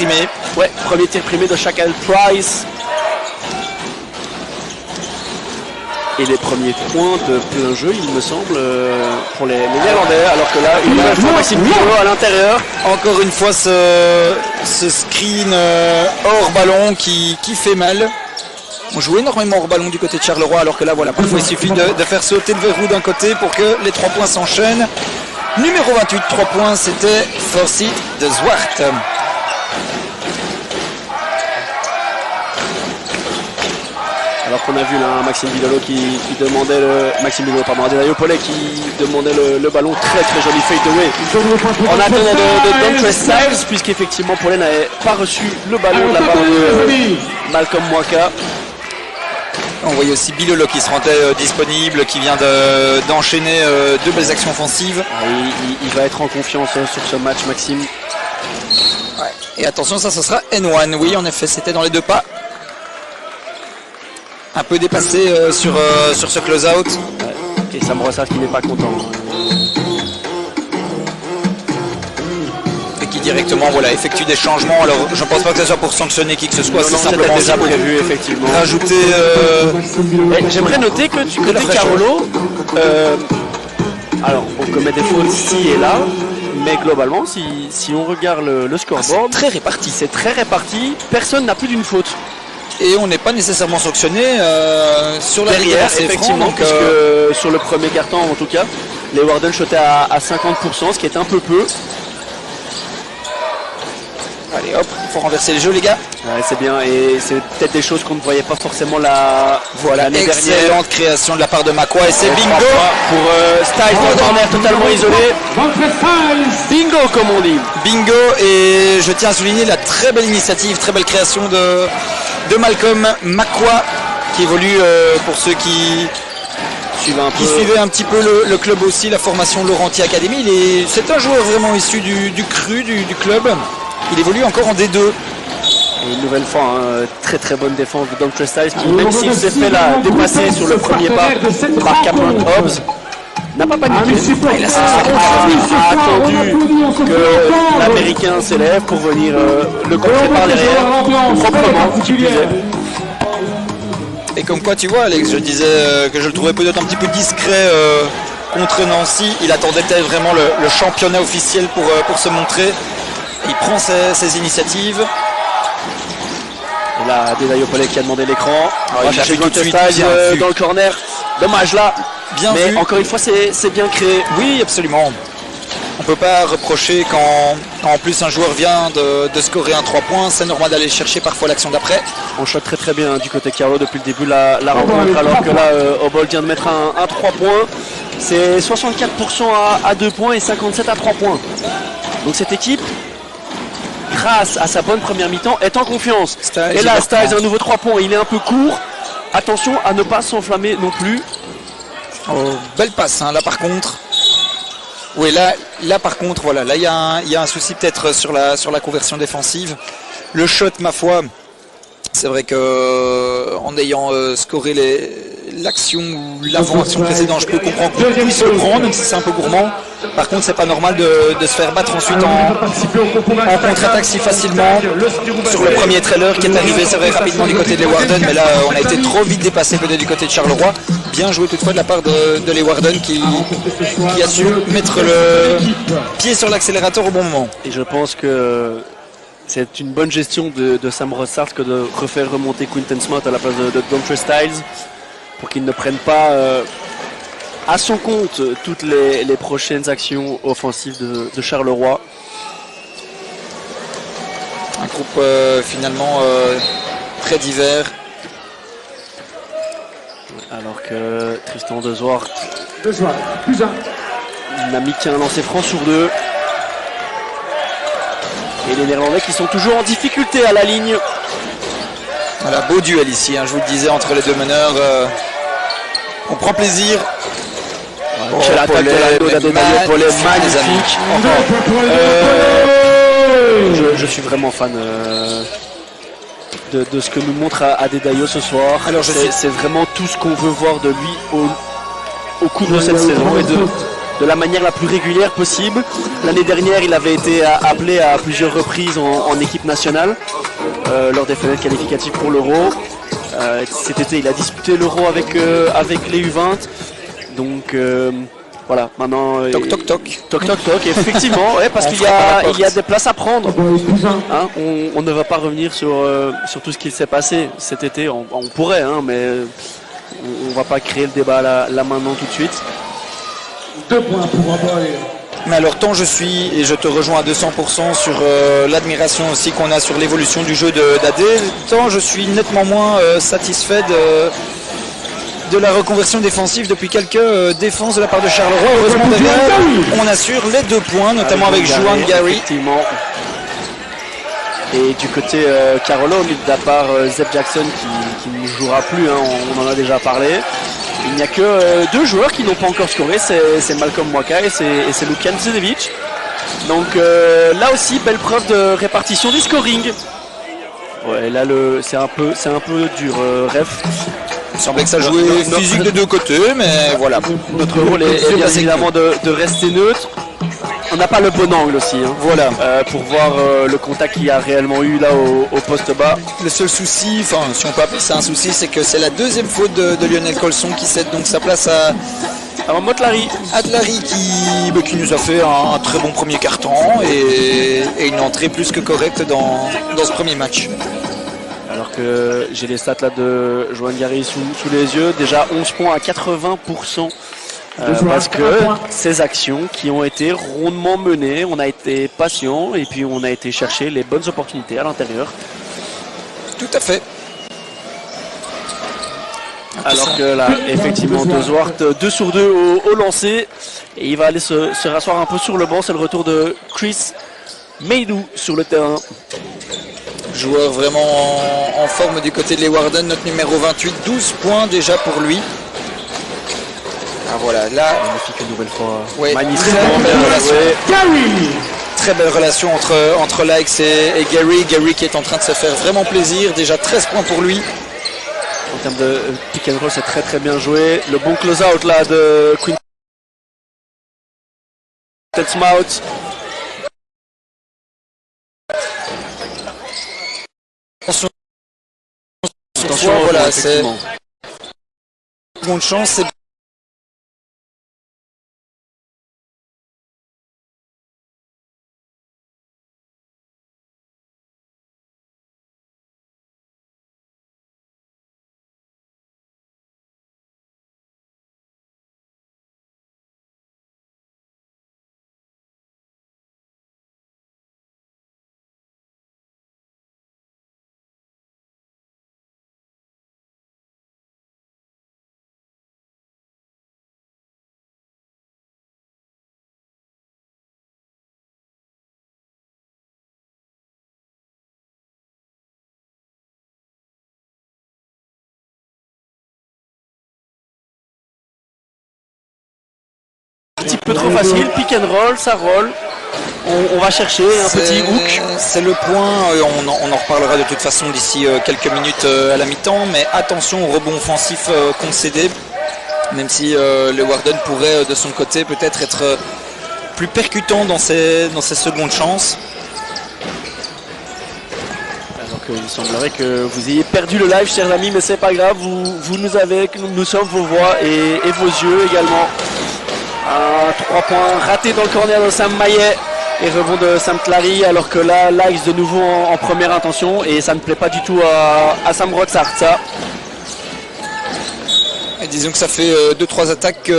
premier tir primé de Shaquille Price. et les premiers points de plein jeu, il me semble, pour les Néerlandais. Alors que là, une nouvelle fois, Maxime Bidolo à l'intérieur. Encore une fois, ce screen hors ballon qui fait mal. On joue énormément hors ballon du côté de Charleroi, alors que là, voilà, parfois il suffit de faire sauter le verrou d'un côté pour que les 3 points s'enchaînent. Numéro 28, 3 points, c'était Forsyth de Zwart. Alors qu'on a vu là Maxime Bidolo qui demandait Adedayo Pollet qui demandait le ballon, très joli fadeaway en attendant de Dontre Styles, puisqu'effectivement Pollet n'avait pas reçu le ballon de la part de Malcolm Mwaka. On voyait aussi Bidolo qui se rendait disponible, qui vient d'enchaîner 2 belles actions offensives. Il va être en confiance sur ce match, Maxime. Ouais. Et attention, ça sera N1. Oui, en effet, c'était dans les 2 pas. Un peu dépassé sur ce close-out. Ouais. Et Sam Rossard qui n'est pas content. Et qui directement effectue des changements. Alors je ne pense pas que ce soit pour sanctionner qui que ce soit. C'est simplement déjà prévu, effectivement. Rajouter... J'aimerais noter que du côté Carolo, alors on commet des fautes ici et là, mais globalement si on regarde le scoreboard, c'est très réparti. C'est très réparti, personne n'a plus d'une faute. Et on n'est pas nécessairement sanctionné sur la derrière, effectivement, donc, puisque sur le premier carton en tout cas, les Warden shotaient à 50%, ce qui est un peu peu. Allez hop, il faut renverser les jeux les gars. Ouais, c'est bien, et c'est peut-être des choses qu'on ne voyait pas forcément l'année dernière. Excellente création de la part de Makwa, et c'est bingo pour Styles dans le corner totalement isolé. Bingo comme on dit. Bingo, et je tiens à souligner la très belle initiative, très belle création de Malcolm Makwa, qui évolue pour ceux qui suivaient un petit peu le club aussi, la formation Laurenti Academy. C'est un joueur vraiment issu du cru du club. Il évolue encore en D2. Et une nouvelle fois, très bonne défense de Dontre Styles qui, même s'il s'est fait dépasser sur le premier pas par Cameron Hobbs, n'a pas paniqué. Il a attendu que l'Américain s'élève pour venir le contrer par derrière, proprement, tu disais. Et comme quoi, tu vois, Alex, je disais que je le trouvais peut-être un petit peu discret contre Nancy. Il attendait peut-être vraiment le championnat officiel pour se montrer. Il prend ses initiatives. Et là, Adedayo Pollet qui a demandé l'écran. On va chercher tout de suite dans le corner. Dommage là. Bien mais vu. Encore une fois, c'est bien créé. Oui, absolument. On ne peut pas reprocher quand en plus un joueur vient de scorer un 3 points. C'est normal d'aller chercher parfois l'action d'après. On shot très bien du côté Carlo depuis le début de la rencontre. Alors que là, Obold vient de mettre un 3 points. C'est 64% à 2 points et 57% à 3 points. Donc cette équipe, grâce à sa bonne première mi-temps, est en confiance. Et là, Styles, un nouveau 3 points. Il est un peu court. Attention à ne pas s'enflammer non plus. Oh, belle passe, hein, là par contre. Oui, là par contre, voilà, là il y a un souci peut-être sur la conversion défensive. Le shot, ma foi, c'est vrai que en ayant scoré l'action ou l'avant-action précédente, je peux comprendre qu'on puisse le prendre, même si c'est un peu gourmand. Par contre, c'est pas normal de se faire battre ensuite en contre-attaque si facilement. Sur le premier trailer qui est arrivé, c'est vrai, rapidement du côté de Leeuwarden, mais là, on a été trop vite dépassé peut-être du côté de Charleroi. Bien joué toutefois de la part de Leeuwarden qui a su mettre le pied sur l'accélérateur au bon moment. Et je pense que c'est une bonne gestion de Sam Rossard que de refaire remonter Quinton Smart à la place de Dontre Styles pour qu'il ne prenne pas à son compte toutes les prochaines actions offensives de Charleroi. Un groupe finalement très divers. Alors que Tristan De Zwart n'a mis qu'un lancer franc sur 2. Et les Néerlandais qui sont toujours en difficulté à la ligne. Voilà, beau duel ici, hein, je vous le disais, entre les deux meneurs. On prend plaisir. Quelle attaque de Adedayo Pollet, magnifique. Je suis vraiment fan de ce que nous montre Adedayo ce soir. Alors c'est vraiment tout ce qu'on veut voir de lui au cours de cette saison et de la manière la plus régulière possible. L'année dernière, il avait été appelé à plusieurs reprises en équipe nationale lors des fenêtres qualificatives pour l'Euro. cet été, il a disputé l'Euro avec les U20. Donc voilà, maintenant... Toc, toc, toc. Toc, toc, toc, effectivement, ouais, parce qu'il y a des places à prendre. Hein, on ne va pas revenir sur tout ce qui s'est passé cet été. On pourrait, hein, mais on ne va pas créer le débat là maintenant tout de suite. 2 points pour Aboy. Mais alors tant je suis, et je te rejoins à 200% sur l'admiration aussi qu'on a sur l'évolution du jeu d'AD, tant je suis nettement moins satisfait de la reconversion défensive depuis quelques défenses de la part de Charleroi. Heureusement derrière, on assure les 2 points, notamment avec Juan Gary. Effectivement. Et du côté Carolo, mis à part Zeb Jackson qui ne jouera plus, hein, on en a déjà parlé. Il n'y a que 2 joueurs qui n'ont pas encore scoré, c'est Malcolm Mwaka et c'est Lukan Zedevic. Donc là aussi, belle preuve de répartition du scoring. Ouais, là c'est un peu dur, ref. Il semblait que ça jouait physique de 2 côtés, mais voilà. Notre rôle est bien évidemment de rester neutre. On n'a pas le bon angle aussi, hein, voilà. Pour voir le contact qu'il y a réellement eu là au poste bas. Le seul souci, enfin si on peut appeler ça un souci, c'est que c'est la 2e faute de Lionel Colson qui cède donc sa place à Motlari. Adlari qui nous a fait un très bon premier quart-temps et une entrée plus que correcte dans ce premier match. Alors que j'ai les stats là de Johan Gary sous les yeux, déjà 11 points à 80%. Parce que ces actions qui ont été rondement menées, on a été patient et puis on a été chercher les bonnes opportunités à l'intérieur. Tout à fait. Alors que là, effectivement, De Zwart 2 sur 2 au lancer. Et il va aller se rasseoir un peu sur le banc. C'est le retour de Chris Meidou sur le terrain. Joueur vraiment en forme du côté de Leeuwarden, notre numéro 28, 12 points déjà pour lui. Ah voilà, là, magnifique une nouvelle fois. Ouais, magnifique. Très belle relation entre Laix et Gary. Gary qui est en train de se faire vraiment plaisir. Déjà 13 points pour lui. En termes de pick and roll, c'est très très bien joué. Le bon close-out là de Quinn Tetsmouth. Attention, voilà, c'est bonne chance. C'est un petit peu trop facile, pick and roll, ça roll. On va chercher un petit hook. C'est le point, on en reparlera de toute façon d'ici quelques minutes à la mi-temps, mais attention au rebond offensif concédé, même si le Warden pourrait de son côté peut-être être plus percutant dans ses secondes chances. Alors qu'il semblerait que vous ayez perdu le live, chers amis, mais c'est pas grave, vous nous avez, nous sommes vos voix et vos yeux également. 3 points ratés dans le corner de Sam Maillet et rebond de Sam Clary, alors que là, Laix de nouveau en première intention et ça ne plaît pas du tout à Sam Roxart, ça. Et disons que ça fait 2-3 attaques.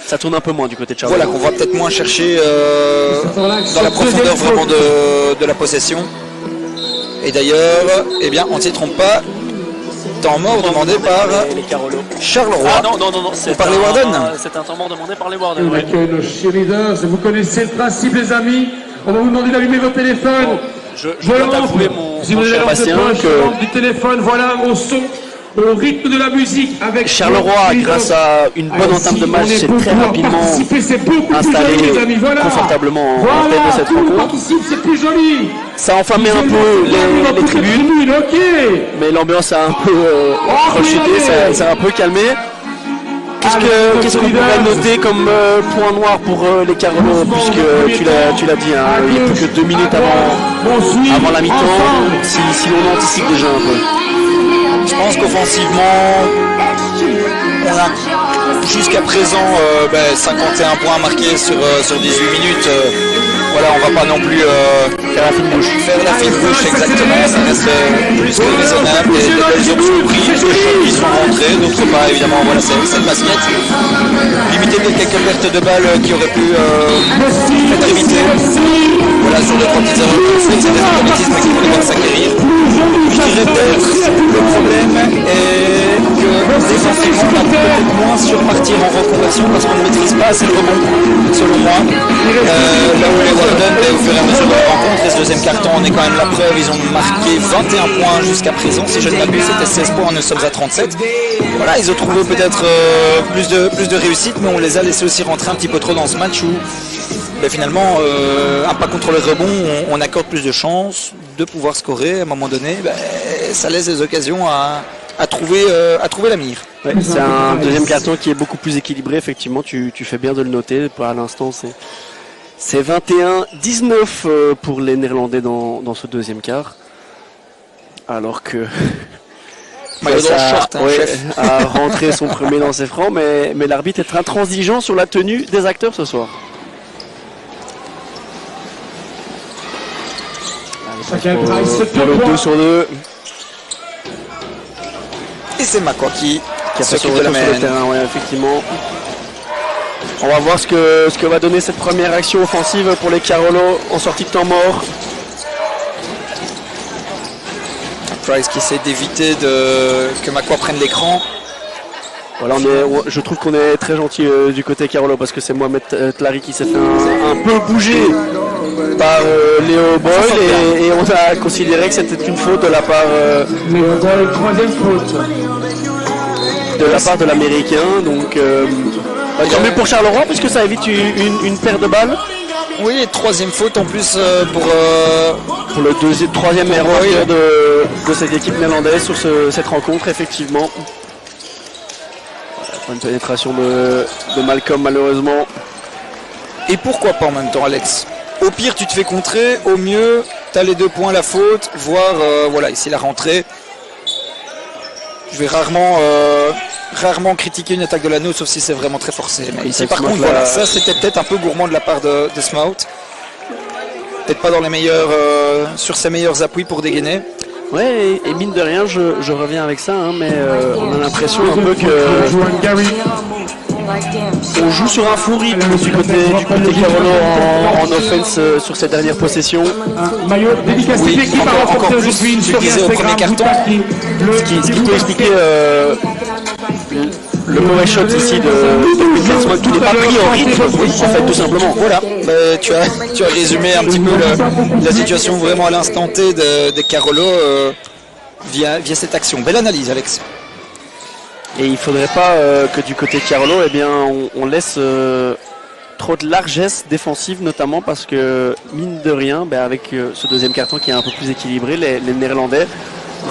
Ça tourne un peu moins du côté de Charles. Voilà, qu'on va peut-être moins chercher dans la profondeur vraiment de la possession. Et d'ailleurs, eh bien, on ne s'y trompe pas. Temps mort demandé par les Carolo. Charleroi. Ah non, c'est par les Warden. C'est un temps mort demandé par les Warden. On accueille nos cheerleaders. Vous connaissez le principe, les amis. On va vous demander d'allumer vos téléphones. Je dois t'avouer, mon cher Bastien, que du téléphone, voilà, au son, au rythme de la musique. Avec Charleroi, grâce à une bonne entame de match, s'est très rapidement installé confortablement en tête de cette rencontre. C'est plus joli. Ça a enflammé un peu les tribunes, mais l'ambiance a un peu rechuté, ça a un peu calmé. Qu'est-ce qu'on pourrait noter comme point noir pour les Carolo, puisque tu l'as dit, hein, il n'y a plus que 2 minutes avant la mi-temps, si l'on anticipe déjà un peu. Je pense qu'offensivement, on a jusqu'à présent 51 points marqués sur 18 minutes. Voilà, on va pas non plus faire la fine bouche. Faire la fine bouche, exactement, ça reste plus que raisonnable. Des belles options prises, des shots qui sont rentrés, d'autres pas, évidemment, voilà, c'est le basket. Limiter quelques pertes de balles qui auraient pu être évitées. Voilà, sur 2-3 petites erreurs, c'est des automatismes qu'il faut devoir s'acquérir. Je dirais peut-être le problème est que défensivement, on va peut-être moins surpartir en reconversion parce qu'on ne maîtrise pas assez le rebond, selon moi. Là où les Walden, au fur et à mesure de la rencontre, et ce deuxième carton, on est quand même la preuve, ils ont marqué 21 points jusqu'à présent. Si je ne m'abuse, c'était 16 points, nous sommes à 37. Voilà, ils ont trouvé peut-être plus de réussite, mais on les a laissés aussi rentrer un petit peu trop dans ce match où finalement, un pas contre le rebond, on accorde plus de chances de pouvoir scorer. À un moment donné, ça laisse des occasions à trouver la mire. Ouais, c'est un deuxième carton qui est beaucoup plus équilibré, effectivement, tu fais bien de le noter. Pour l'instant, c'est 21-19 pour les Néerlandais dans ce deuxième quart. Alors que a rentré son premier dans ses francs, mais l'arbitre est intransigeant sur la tenue des acteurs ce soir. Pour le 2 sur 2. Et c'est Makwa qui a fait son retour sur le terrain, ouais, effectivement. On va voir ce que va donner cette première action offensive pour les Carolo en sortie de temps mort. Price qui essaie d'éviter que Makwa prenne l'écran. Voilà, je trouve qu'on est très gentil du côté Carolo parce que c'est Mohamed Tlari qui s'est fait un peu bouger par Léo Boyle et on a considéré que c'était une faute de la part de l'américain. Donc tant mieux pour Charleroi puisque ça évite une paire de balles. Oui, et troisième faute en plus pour le troisième erreur de cette équipe néerlandaise sur cette rencontre, effectivement. Une pénétration de Malcolm, malheureusement. Et pourquoi pas en même temps, Alex? Au pire, tu te fais contrer. Au mieux, tu as les 2 points, la faute, voire voilà, ici la rentrée. Je vais rarement critiquer une attaque de l'anneau, sauf si c'est vraiment très forcé. Mais ici, par contre, voilà, ça c'était peut-être un peu gourmand de la part de Smout. Peut-être pas dans les meilleurs, sur ses meilleurs appuis pour dégainer. Ouais, et mine de rien, je reviens avec ça, hein, mais on a l'impression un peu que on joue sur un fou rythme du côté Carolo en offense sur cette dernière possession. Oui, encore plus, tu le disais au premier carton. Ce qui peut expliquer le mauvais shot ici de Klinsmann qui n'est pas pris en rythme, en fait, tout simplement. Voilà, tu as résumé un petit peu la situation vraiment à l'instant T de Carolo via cette action. Belle analyse, Alex. Et il ne faudrait pas que du côté Carolo, eh bien, on laisse trop de largesse défensive, notamment parce que, mine de rien, avec ce deuxième carton qui est un peu plus équilibré, les Néerlandais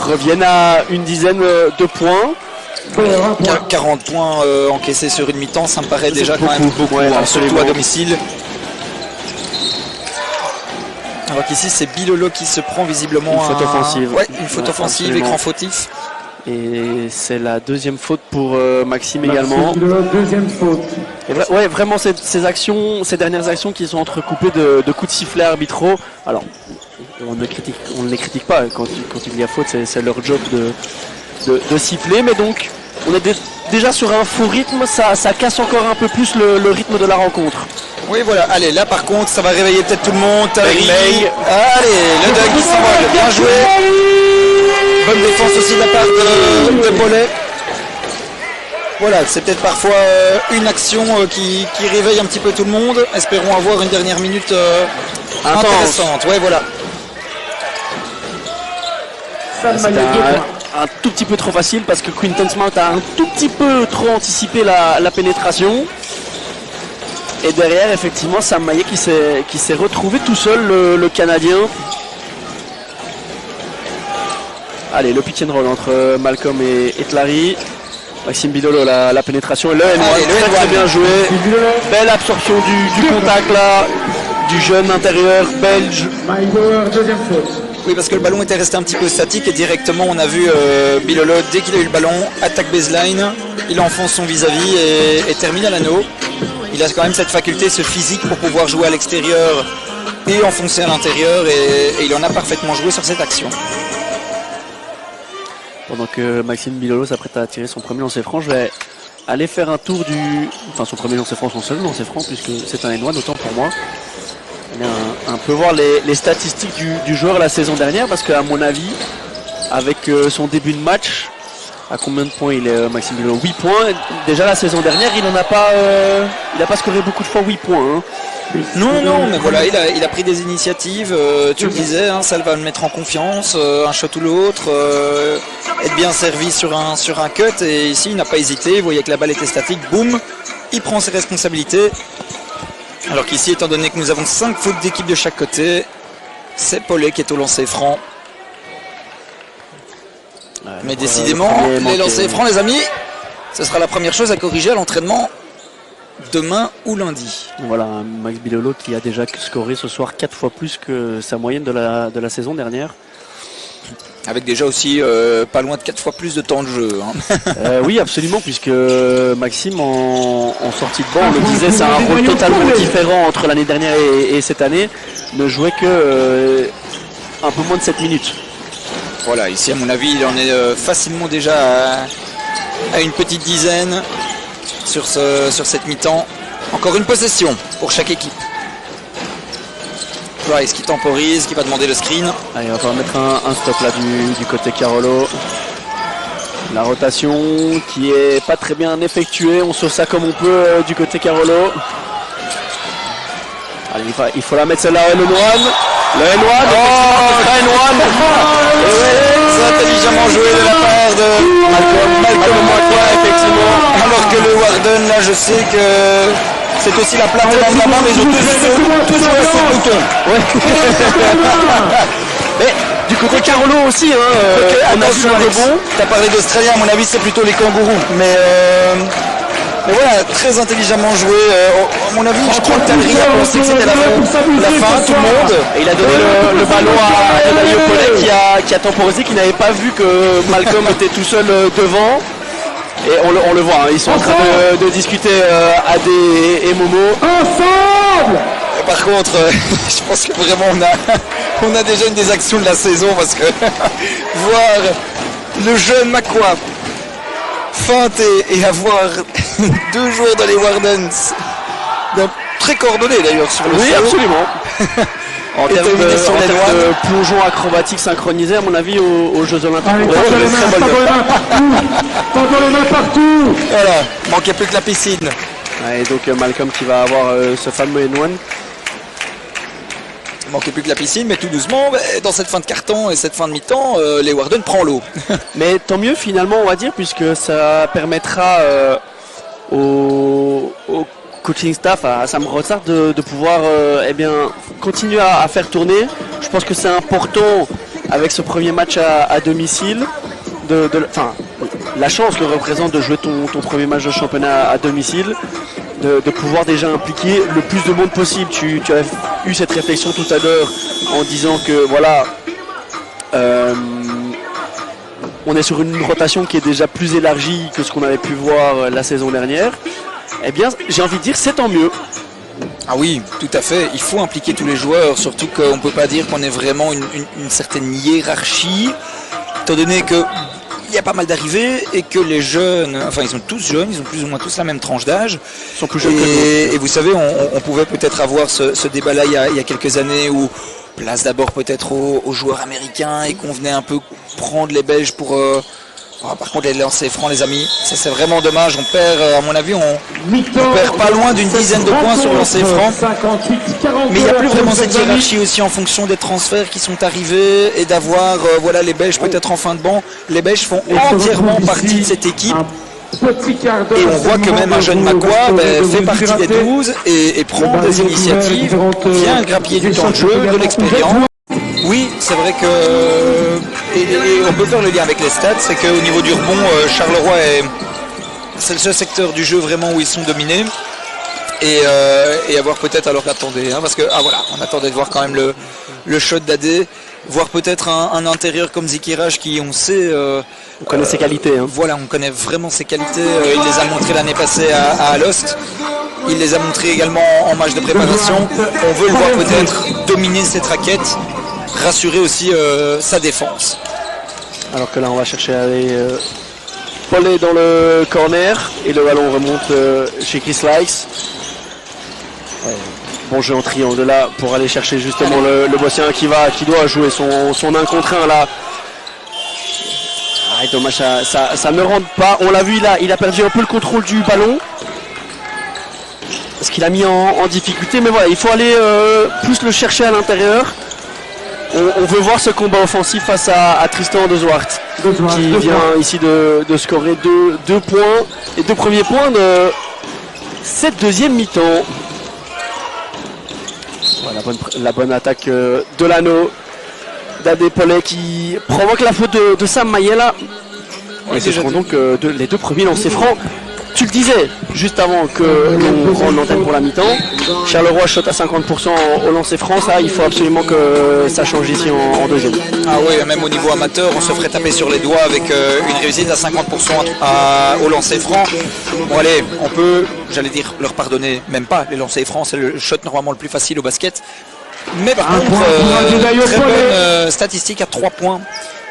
reviennent à une dizaine de points. 40 points encaissés sur une mi-temps, ça me paraît déjà quand même beaucoup, ouais, surtout à domicile. Alors qu'ici c'est Bilolo qui se prend visiblement une faute offensive. Ouais, une faute offensive, absolument. Écran fautif. Et c'est la deuxième faute pour Maxime également. Deuxième faute. Et ouais, vraiment ces dernières actions qui sont entrecoupées de coups de sifflet arbitraux. Alors, on ne les critique pas. Quand il y a faute, c'est leur job de siffler. Mais donc, on est déjà sur un faux rythme. Ça casse encore un peu plus le rythme de la rencontre. Oui, voilà. Allez, là par contre, ça va réveiller peut-être tout le monde. Allez, le dunk qui s'envole. Bien joué. Bonne défense aussi de la part de Paulet. Voilà, c'est peut-être parfois une action qui réveille un petit peu tout le monde. Espérons avoir une dernière minute intéressante. Ouais, voilà. C'était un tout petit peu trop facile parce que Quinton Smart a un tout petit peu trop anticipé la pénétration. Et derrière, effectivement, Sam Maillet qui s'est retrouvé tout seul, le Canadien. Allez, le pick and roll entre Malcolm et Tlari. Maxime Bilolo, la pénétration. Et le N1, très bien joué. Belle absorption du contact là, du jeune intérieur belge. Deuxième faute. Oui, parce que le ballon était resté un petit peu statique et directement on a vu Bilolo, dès qu'il a eu le ballon, attaque baseline, il enfonce son vis-à-vis et termine à l'anneau. Il a quand même cette faculté, ce physique pour pouvoir jouer à l'extérieur et enfoncer à l'intérieur et il en a parfaitement joué sur cette action. Pendant que Maxime Bilolo s'apprête à tirer son premier lancer franc, je vais aller faire un tour son premier lancer franc, son seul lancer franc, puisque c'est un N1, autant pour moi. Un peu voir les statistiques du joueur la saison dernière, parce qu'à mon avis, avec son début de match, à combien de points il est, Maxime Bilolo? 8 points. Déjà la saison dernière, il n'a pas scoré beaucoup de fois 8 points. Hein. Non, mais voilà, il a pris des initiatives, tu le disais, hein, ça va le mettre en confiance, un shot ou l'autre, être bien servi sur un cut, et ici il n'a pas hésité, vous voyez que la balle était statique, boum, il prend ses responsabilités. Alors qu'ici, étant donné que nous avons 5 fautes d'équipe de chaque côté, c'est Paulet qui est au lancer franc. Ouais, mais décidément, les lancers francs, les amis, ce sera la première chose à corriger à l'entraînement demain ou lundi. Voilà, Max Bilolo qui a déjà scoré ce soir 4 fois plus que sa moyenne de la saison dernière. Avec déjà aussi pas loin de 4 fois plus de temps de jeu. Hein. Oui, absolument, puisque Maxime en sortie de banc, on le disait, c'est un rôle totalement différent entre l'année dernière et cette année, ne jouait que un peu moins de 7 minutes. Voilà, ici à mon avis, il en est facilement déjà à une petite dizaine sur cette mi-temps. Encore une possession pour chaque équipe. Price qui temporise, qui va demander le screen. Allez, on va falloir mettre un stop là du côté Carolo. La rotation qui est pas très bien effectuée. On sauve ça comme on peut du côté Carolo. Allez, il faut la mettre celle-là, le N1. Le N1, c'est intelligemment joué de la part de Malcolm Macquoy, effectivement. Alors que le Warden, là, je sais que c'est aussi la plate dans la main, mais ils ont tous joué à ce bouton. Mais du côté Carolo aussi, on a vu un rebond. Tu as parlé d'Australien, à mon avis, c'est plutôt les kangourous. Mais voilà, très intelligemment joué. À mon avis, je crois que Tannery a pensé que c'était la fin, tout le monde. Et il a donné le ballon à Elayo Paulet qui a temporisé, qui n'avait pas vu que Malcolm était tout seul devant. Et on le voit, hein, ils sont en train de discuter Adé et Momo. Ensemble. Par contre, je pense que vraiment on a déjà une des actions de la saison, parce que voir le jeune Macquoy feinter et avoir 2 joueurs dans les Wardens, très coordonnés d'ailleurs sur le Oui, sol. absolument. En termes de plongeon acrobatique synchronisé, à mon avis, aux Jeux Olympiques. Tendons les mains partout. Voilà, manquait plus que la piscine. Et donc Malcolm qui va avoir ce fameux N1. Manquait plus que la piscine, mais tout doucement, dans cette fin de carton et cette fin de mi-temps, les Warden prend l'eau. Mais tant mieux finalement, on va dire, puisque ça permettra au coaching staff à Sam Rossard de pouvoir continuer à faire tourner. Je pense que c'est important avec ce premier match à domicile, la chance que représente de jouer ton premier match de championnat à domicile, de pouvoir déjà impliquer le plus de monde possible. Tu as eu cette réflexion tout à l'heure en disant que voilà, on est sur une rotation qui est déjà plus élargie que ce qu'on avait pu voir la saison dernière. Eh bien, j'ai envie de dire, c'est tant mieux. Ah oui, tout à fait. Il faut impliquer tous les joueurs, surtout qu'on ne peut pas dire qu'on ait vraiment une certaine hiérarchie, étant donné qu'il y a pas mal d'arrivées et que les jeunes, enfin ils sont tous jeunes, ils ont plus ou moins tous la même tranche d'âge. Ils sont plus jeunes que nous. Et vous savez, on pouvait peut-être avoir ce débat-là il y a quelques années où place d'abord peut-être aux joueurs américains et qu'on venait un peu prendre les Belges pour... par contre, les lancers francs, les amis, c'est vraiment dommage. On perd, à mon avis, on perd pas loin d'une dizaine de points sur le lancer franc. Mais il n'y a plus vraiment cette hiérarchie aussi en fonction des transferts qui sont arrivés et d'avoir les Belges peut-être en fin de banc. Les Belges font entièrement partie de cette équipe. Et on voit que même un jeune Macquoy fait partie des 12 et prend des initiatives, vient grappiller du temps de jeu, de l'expérience. Oui, c'est vrai que, et on peut faire le lien avec les stats, c'est qu'au niveau du rebond, Charleroi c'est le seul secteur du jeu vraiment où ils sont dominés. Et avoir peut-être alors qu'attendez, parce que voilà, on attendait de voir quand même le shot d'Adé. Voir peut-être un intérieur comme Zikiraj qui, on sait... on connaît ses qualités. Hein. Voilà, on connaît vraiment ses qualités. Il les a montrées l'année passée à Alost. Il les a montrées également en match de préparation. On veut le voir peut-être dominer cette raquette, rassurer aussi sa défense. Alors que là, on va chercher à aller Paulet dans le corner et le ballon remonte chez Chris Likes. Ouais. Bon jeu en triangle là pour aller chercher justement le Bossien qui doit jouer son 1 contre 1 là. Ah, dommage, ça ne rentre pas. On l'a vu, il a perdu un peu le contrôle du ballon. Ce qu'il a mis en difficulté. Mais voilà, il faut aller plus le chercher à l'intérieur. On veut voir ce combat offensif face à Tristan de Zwart qui vient ici de scorer deux points et 2 premiers points de cette deuxième mi-temps. Voilà, la bonne attaque de l'anneau d'Adé Paulet qui provoque la faute de Sam Mayela. Et ce seront donc les 2 premiers lancers francs. Tu le disais juste avant que l'on rende l'antenne pour la mi-temps. Charleroi shot à 50% au lancer franc. Ça, il faut absolument que ça change ici en deuxième. Ah oui, même au niveau amateur, on se ferait taper sur les doigts avec une réussite à 50% au lancer franc. Bon allez, on peut, j'allais dire, leur pardonner, même pas les lancers francs, c'est le shot normalement le plus facile au basket. Mais par contre, très bonne statistique à 3 points.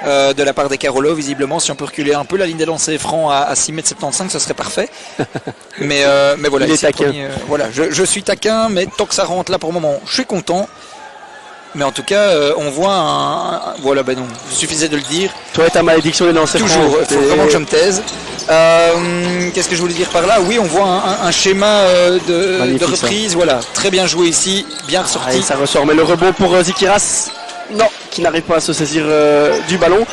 De la part des Carolo, visiblement, si on peut reculer un peu la ligne des lancers francs à 6,75 m, ce serait parfait. mais voilà, voilà, je suis taquin, mais tant que ça rentre là pour le moment, je suis content. Mais en tout cas, on voit voilà, ben non, il suffisait de le dire. Toi et ta malédiction des lancers francs. Toujours, il faut vraiment que je me taise. Qu'est-ce que je voulais dire par là? Oui, on voit un schéma de reprise, ça. Voilà, très bien joué ici, bien ressorti. Ça ressort, mais le rebond pour Zikiras. Non, qui n'arrive pas à se saisir du ballon.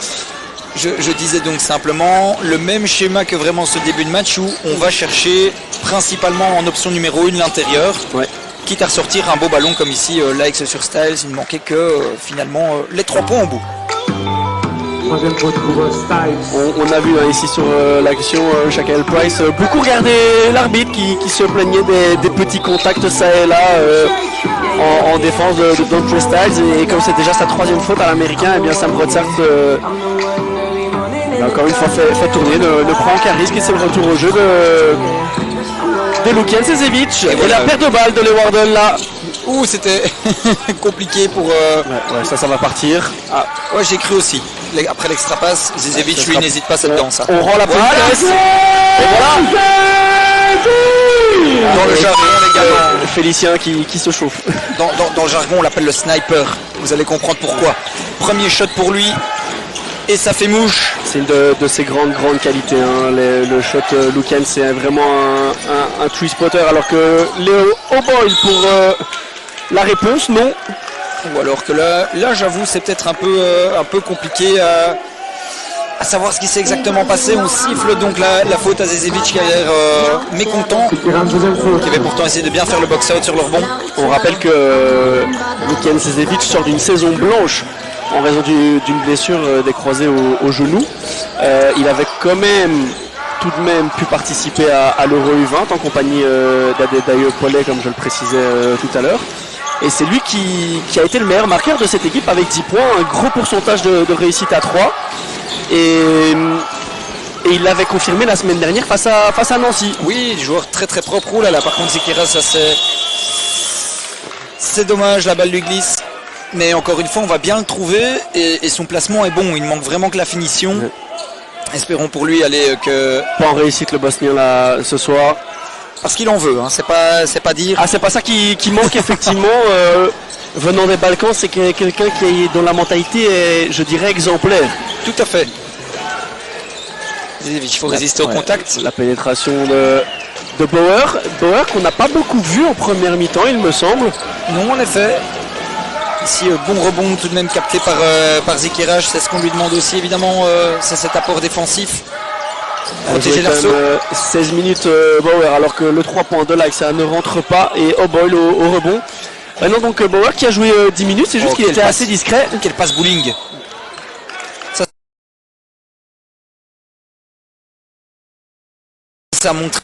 Je disais donc simplement le même schéma que vraiment ce début de match où on va chercher principalement en option numéro 1 l'intérieur. Ouais. Quitte à ressortir un beau ballon comme ici, Likes sur Styles, il ne manquait que finalement les 3 points au bout. On a vu ici sur l'action Shaquille Price beaucoup regarder l'arbitre qui se plaignait des petits contacts ça et là en défense de Dontre Styles, et comme c'est déjà sa 3e faute à l'américain, et bien Sam Brodsart encore une fois fait tourner, ne prend aucun risque, et c'est le retour au jeu de Lukian Sezevic et la perte de balle de Leeuwarden là. Ouh, c'était compliqué pour... Ouais, ça va partir. Ah, ouais, j'ai cru aussi. Après l'extra passe, Sezevic lui n'hésite pas, c'est dedans ça. On rend la politesse. Et voilà. Dans le jargon, les gars. Félicien qui se chauffe. Dans le jargon, on l'appelle le sniper. Vous allez comprendre pourquoi. Premier shot pour lui. Et ça fait mouche. C'est une de ses grandes qualités. Hein. Le shot Lukian, c'est vraiment un tree spotter. Alors que Léo O'Boyle pour la réponse, non. Ou alors que là j'avoue, c'est peut-être un peu compliqué à savoir ce qui s'est exactement passé. On siffle donc la faute à Zezevic qui a l'air mécontent, qui avait pourtant essayé de bien faire le box-out sur le rebond. On rappelle que Lukian Zezevic sort d'une saison blanche en raison d'une blessure des croisés au genou. Il avait quand même tout de même pu participer à l'Euro U20 en compagnie d'Adé Paulet, comme je le précisais tout à l'heure. Et c'est lui qui a été le meilleur marqueur de cette équipe avec 10 points, un gros pourcentage de réussite à 3. Et il l'avait confirmé la semaine dernière face à Nancy. Oui, joueur très très propre. Oh là là, par contre Zikiraj, ça c'est dommage, la balle lui glisse. Mais encore une fois, on va bien le trouver et son placement est bon. Il manque vraiment que la finition. Ouais. Espérons pour lui aller que... Pas en réussite le Bosnien là ce soir. Parce qu'il en veut, hein. C'est pas dire. Ah, c'est pas ça qui manque effectivement. Venant des Balkans, c'est quelqu'un dont la mentalité est, je dirais, exemplaire. Tout à fait. Il faut résister au contact. La pénétration de Bauer. Bauer qu'on n'a pas beaucoup vu en première mi-temps, il me semble. Non, en effet. Ici, bon rebond tout de même capté par Zikiraj. C'est ce qu'on lui demande aussi, évidemment. C'est cet apport défensif. Protéger l'arceau. 16 minutes Bauer, alors que le 3 points de Like, ça ne rentre pas. Et O'Boyle au rebond. Non, donc Bauer qui a joué 10 minutes, c'est juste qu'il était assez discret. Quel passe bowling. Ça montre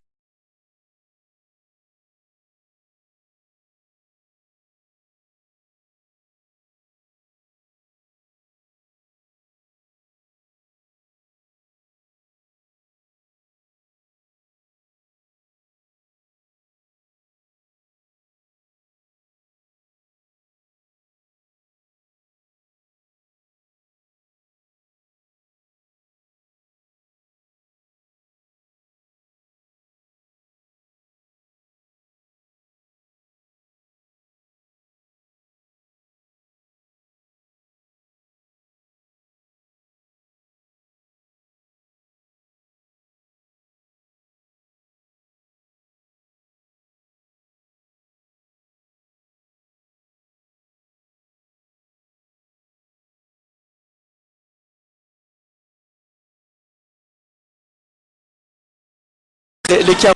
les cas.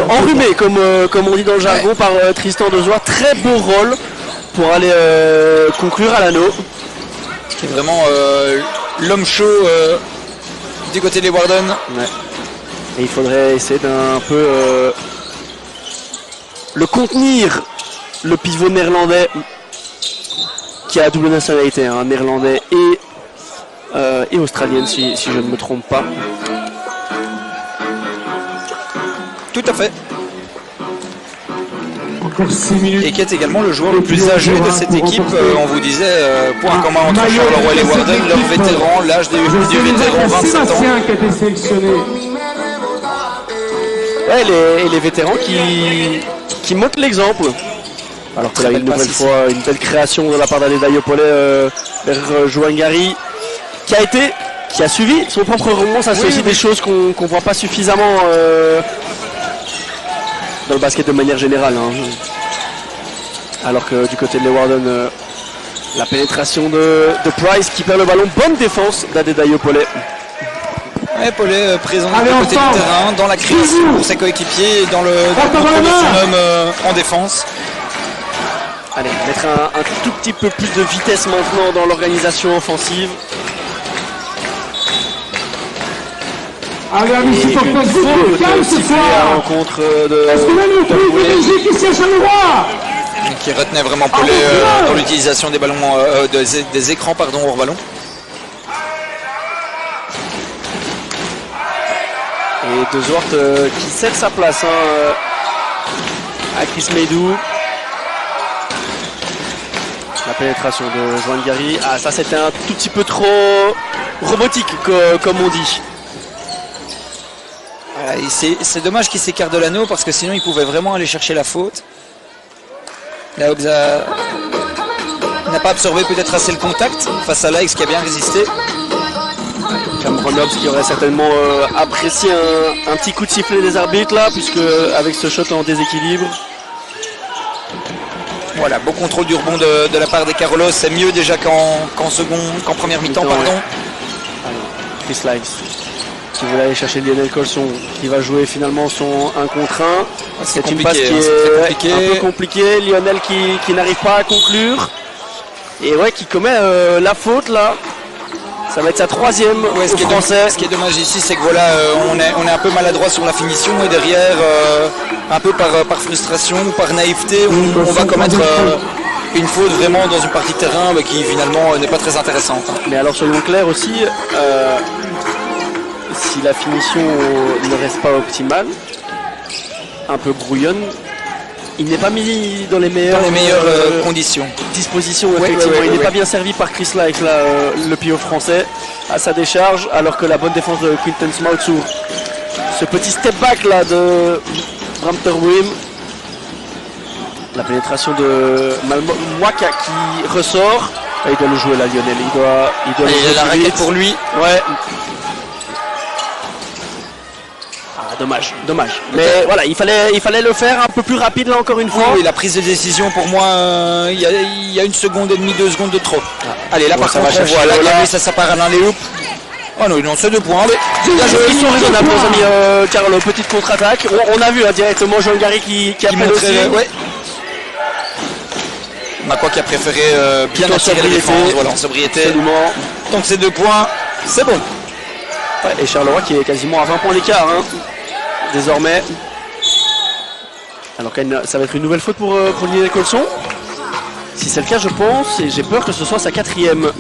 Enrhumé, comme on dit dans le jargon, par Tristan Dezois. Très beau rôle pour aller conclure à l'anneau. Qui est vraiment l'homme chaud du côté des Warden. Ouais. Et il faudrait essayer d'un peu le contenir, le pivot néerlandais qui a double nationalité, hein, néerlandais et australienne si je ne me trompe pas. Tout à fait. Encore 6 minutes. Et qui est également le joueur le plus âgé de cette équipe. On vous disait, point commun entre Charleroi et les Warden, leur vétéran, l'âge du vétéran, 27 ans. Qui a été sélectionné. Ouais, les vétérans qui montrent l'exemple. Alors que là, une nouvelle fois, une belle création de la part d'Adé Dayopolé vers Johan Gary, qui a suivi son propre rebond. Ça, c'est aussi des choses qu'on ne voit pas suffisamment dans le basket de manière générale. Hein. Alors que du côté de Leeuwarden, la pénétration de Price qui perd le ballon. Bonne défense d'Adé Dayopolé. Ouais, Paulet présent du côté du terrain, dans la création pour ses coéquipiers et dans le contrôle de son homme en défense. Allez, mettre un tout petit peu plus de vitesse maintenant dans l'organisation offensive. Allez, amis supporters, vous calme ce soir. À la rencontre de. Est-ce que là, nous plus de Belgique ici à Charleroi? Qui retenait vraiment Paulet dans l'utilisation des ballons, des écrans hors ballon. Et De Zwart qui cède sa place à Chris Meidou. La pénétration de Johan Gary. Ah, ça c'était un tout petit peu trop robotique comme on dit. Voilà, c'est dommage qu'il s'écarte de l'anneau parce que sinon il pouvait vraiment aller chercher la faute. Là, Obza n'a pas absorbé peut-être assez le contact face à Laix qui a bien résisté. Cameron Hobbs qui aurait certainement apprécié un petit coup de sifflet des arbitres là, puisque avec ce shot en déséquilibre. Voilà, beau contrôle du rebond de la part des Carollos, c'est mieux déjà qu'en première mi-temps. Pardon. Ouais. Chris Laix qui voulait aller chercher Lionel Colson, qui va jouer finalement son 1 contre 1. C'est une passe qui est un peu compliquée. Lionel qui n'arrive pas à conclure. Et ouais, qui commet la faute là. Ça va être sa 3e au français. Ce qui est dommage ici, c'est que voilà, on est un peu maladroit sur la finition et derrière, un peu par frustration ou par naïveté, on va commettre une faute vraiment dans une partie de terrain qui finalement n'est pas très intéressante. Mais alors soyons clairs aussi, si la finition ne reste pas optimale, un peu brouillonne, il n'est pas mis dans les meilleures conditions. Dispositions, effectivement. Il n'est pas bien servi par Chris Laix, le pivot français, à sa décharge, alors que la bonne défense de Quinton Smout sur ce petit step back là de Bramterwim. La pénétration de Malmoaka qui ressort. Et il doit le jouer là, Lionel. Il doit il a la raquette pour lui. Ouais. Dommage. Mais voilà, il fallait le faire un peu plus rapide là encore une fois. Oui, la prise de décision pour moi, il y a 1 seconde et demie, 2 secondes de trop. Ah. Allez, là par contre, on voit là, ça part à l'un-léoup. Oh non, c'est 2 points. Ils sont raisonnables, nos amis Carlo. Petite contre-attaque. On a vu directement Johan Gary qui a montrait. Ouais. Macquoy qui a préféré bien attirer la défense, voilà, en sobriété. Absolument. Donc ces 2 points, c'est bon. Ouais, et Charleroi qui est quasiment à 20 points d'écart. Désormais. Alors ça va être une nouvelle faute pour Lionel Colson. Si c'est le cas, je pense, et j'ai peur que ce soit sa 4e.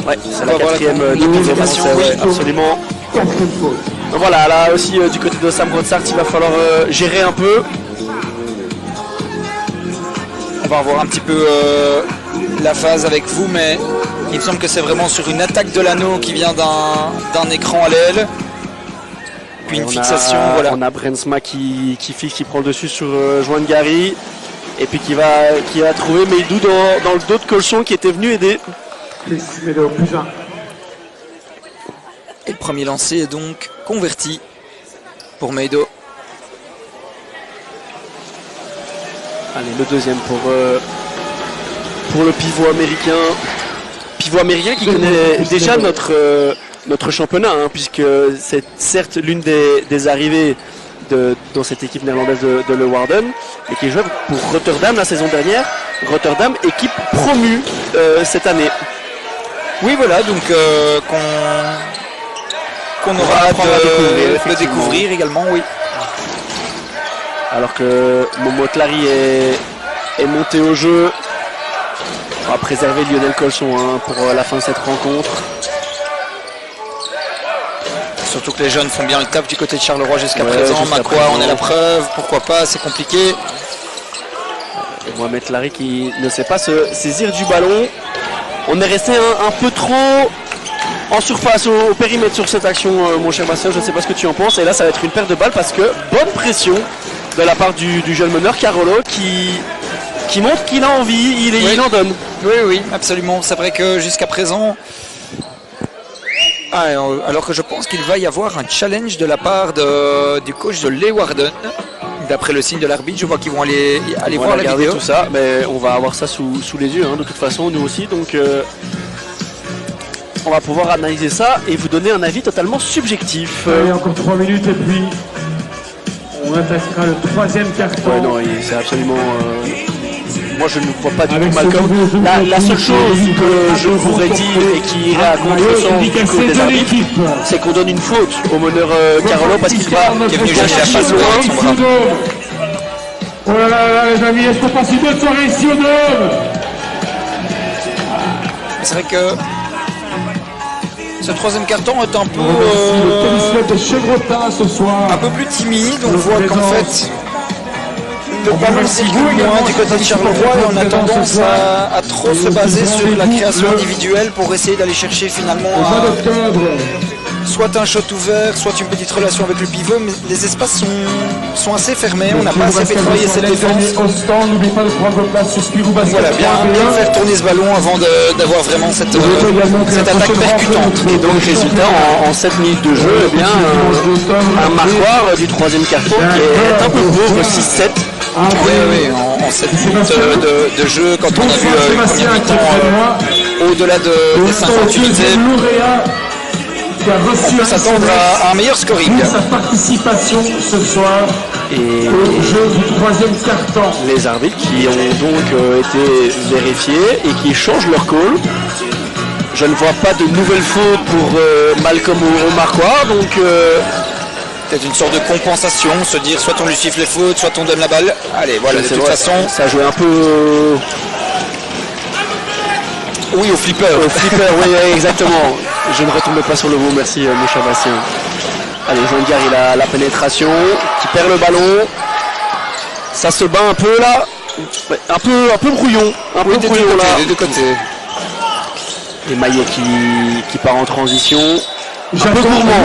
Ouais, c'est la 4e de confirmation, ouais, absolument. Donc voilà, là aussi du côté de Sam Brodsart, il va falloir gérer un peu. On va revoir un petit peu la phase avec vous, mais il me semble que c'est vraiment sur une attaque de l'anneau qui vient d'un écran à l'aile. Puis une fixation, voilà. On a Brensma qui fixe, qui prend le dessus sur Johan Gary. Et puis qui va trouver Meidou dans le dos de Colson qui était venu aider. Et le premier lancer est donc converti pour Meidou. Allez, le deuxième pour le pivot américain. Pivot américain qui connaît déjà notre championnat, hein, puisque c'est certes l'une des arrivées dans cette équipe néerlandaise de Leeuwarden, et qui jouait pour Rotterdam la saison dernière. Rotterdam, équipe promue cette année. Oui, voilà, donc qu'on aura hâte de découvrir également, oui. Alors que Momo Tlari est monté au jeu. On va préserver Lionel Colson, hein, pour la fin de cette rencontre. Surtout que les jeunes font bien le taf du côté de Charleroi jusqu'à présent. Macquois, on est la preuve, pourquoi pas, c'est compliqué. Mohamed Tlari qui ne sait pas se saisir du ballon. On est resté un peu trop en surface, au périmètre sur cette action, mon cher Bastien. Je ne sais pas ce que tu en penses. Et là, ça va être une perte de balle parce que bonne pression de la part du jeune meneur Carolo qui montre qu'il a envie, il en donne. Oui, absolument. C'est vrai que jusqu'à présent, alors que je pense qu'il va y avoir un challenge de la part du coach de Leeuwarden. D'après le signe de l'arbitre, je vois qu'ils vont aller voir la vidéo. Tout ça, mais on va avoir ça sous les yeux, hein, de toute façon, nous aussi. Donc, on va pouvoir analyser ça et vous donner un avis totalement subjectif. Allez, encore 3 minutes et puis on attaquera le troisième carton. Ouais, non, c'est absolument... moi, je ne vois pas du tout Malcolm. La seule chose que je pourrais dire et qui irait à contre-sens du côté des arbitres, c'est qu'on donne une faute au meneur Carolo parce qu'il est venu chercher la passe loin de son bras. Oh là là, les amis, est-ce qu'on passe une bonne soirée ici au Dôme? C'est vrai que ce troisième carton est un peu un peu plus timide. On voit qu'en fait le ballon circule moins du côté de Charleroi et on a tendance à trop se baser sur la création individuelle pour essayer d'aller chercher finalement soit un shot ouvert, soit une petite relation avec le pivot, mais les espaces sont assez fermés, on n'a pas assez fait travailler cette défense. Voilà, bien faire tourner ce ballon avant d'avoir vraiment cette attaque percutante. Et donc résultat, en 7 minutes de jeu, eh bien, un marquoir du troisième carton qui est un peu pauvre, 6-7. Oui, en 7 minutes de jeu, quand on a vu une première mi-temps au-delà des 50 unités, on peut s'attendre à un meilleur scoring. Sa participation ce soir au jeu du troisième carton. Les arbitres qui ont donc été vérifiés et qui changent leur call. Je ne vois pas de nouvelles fautes pour Malcolm ou Marquois, donc peut-être une sorte de compensation, se dire soit on lui siffle les fautes, soit on donne la balle. Allez, voilà, de toute façon. Ça jouait un peu. Oui, au flipper. Au flipper, oui, exactement. Je ne retombais pas sur le mot, merci mon cher Bastien. Allez, Joëngard, il a la pénétration, qui perd le ballon. Ça se bat un peu là. Un peu brouillon. Un peu brouillon là. Des deux côtés. Et Maillet qui part en transition. Un peu gourmand.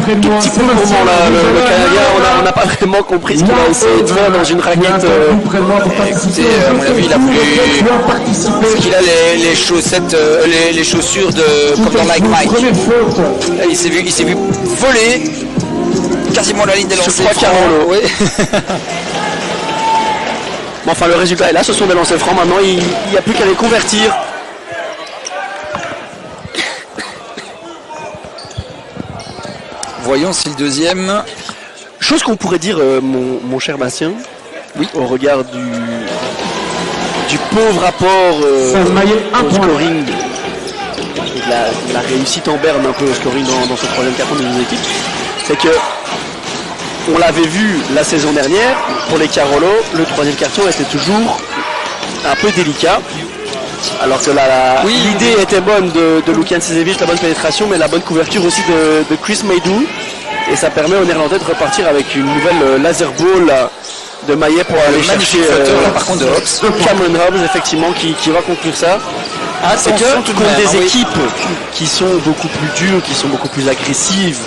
Petit peu gourmand là, le Canadien, on n'a pas vraiment compris ce qu'il a essayé de faire dans une raquette. Écoutez, à mon avis, il a plus. Parce qu'il a les chaussettes, les chaussures comme dans Like Mike. Là, il s'est vu voler quasiment la ligne des lancers. Oui. Bon, enfin, le résultat est là, ce sont des lancers francs. Maintenant, il n'y a plus qu'à les convertir. Voyons si le deuxième. Chose qu'on pourrait dire, mon cher Bastien, oui, au regard du pauvre rapport au scoring, et de la réussite en berne un peu au scoring dans ce troisième carton des deux équipes, c'est que on l'avait vu la saison dernière, pour les Carolo, le troisième carton était toujours un peu délicat. Alors que l'idée était bonne de Lukian Sezevich, la bonne pénétration, mais la bonne couverture aussi de Chris Maydou. Et ça permet aux Néerlandais de repartir avec une nouvelle laser ball de Maillet pour aller chercher par contre de Cameron Hobbs, effectivement, qui va conclure ça. C'est que contre des équipes qui sont beaucoup plus dures, qui sont beaucoup plus agressives,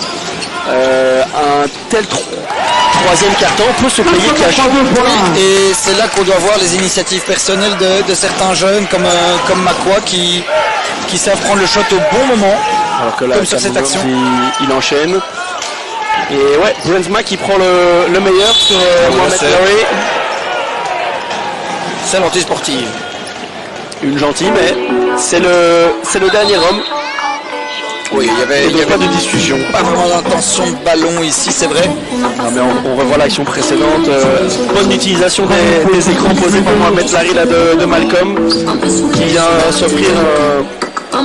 un tel troisième carton peut se payer cash. Et c'est là qu'on doit voir les initiatives personnelles de certains jeunes comme Macquois qui savent prendre le shot au bon moment. Alors que là, comme sur cette action, il enchaîne. Et ouais, Brensma qui prend le meilleur sur Mohamed Tlari. C'est l'antisportive. Une gentille, mais c'est le dernier homme. Oui, il y avait pas de discussion. Pas vraiment d'intention de ballon ici, c'est vrai. Non, mais on revoit l'action précédente. Bonne utilisation des écrans posés par Mohamed Larry là, de Malcolm, qui vient s'offrir un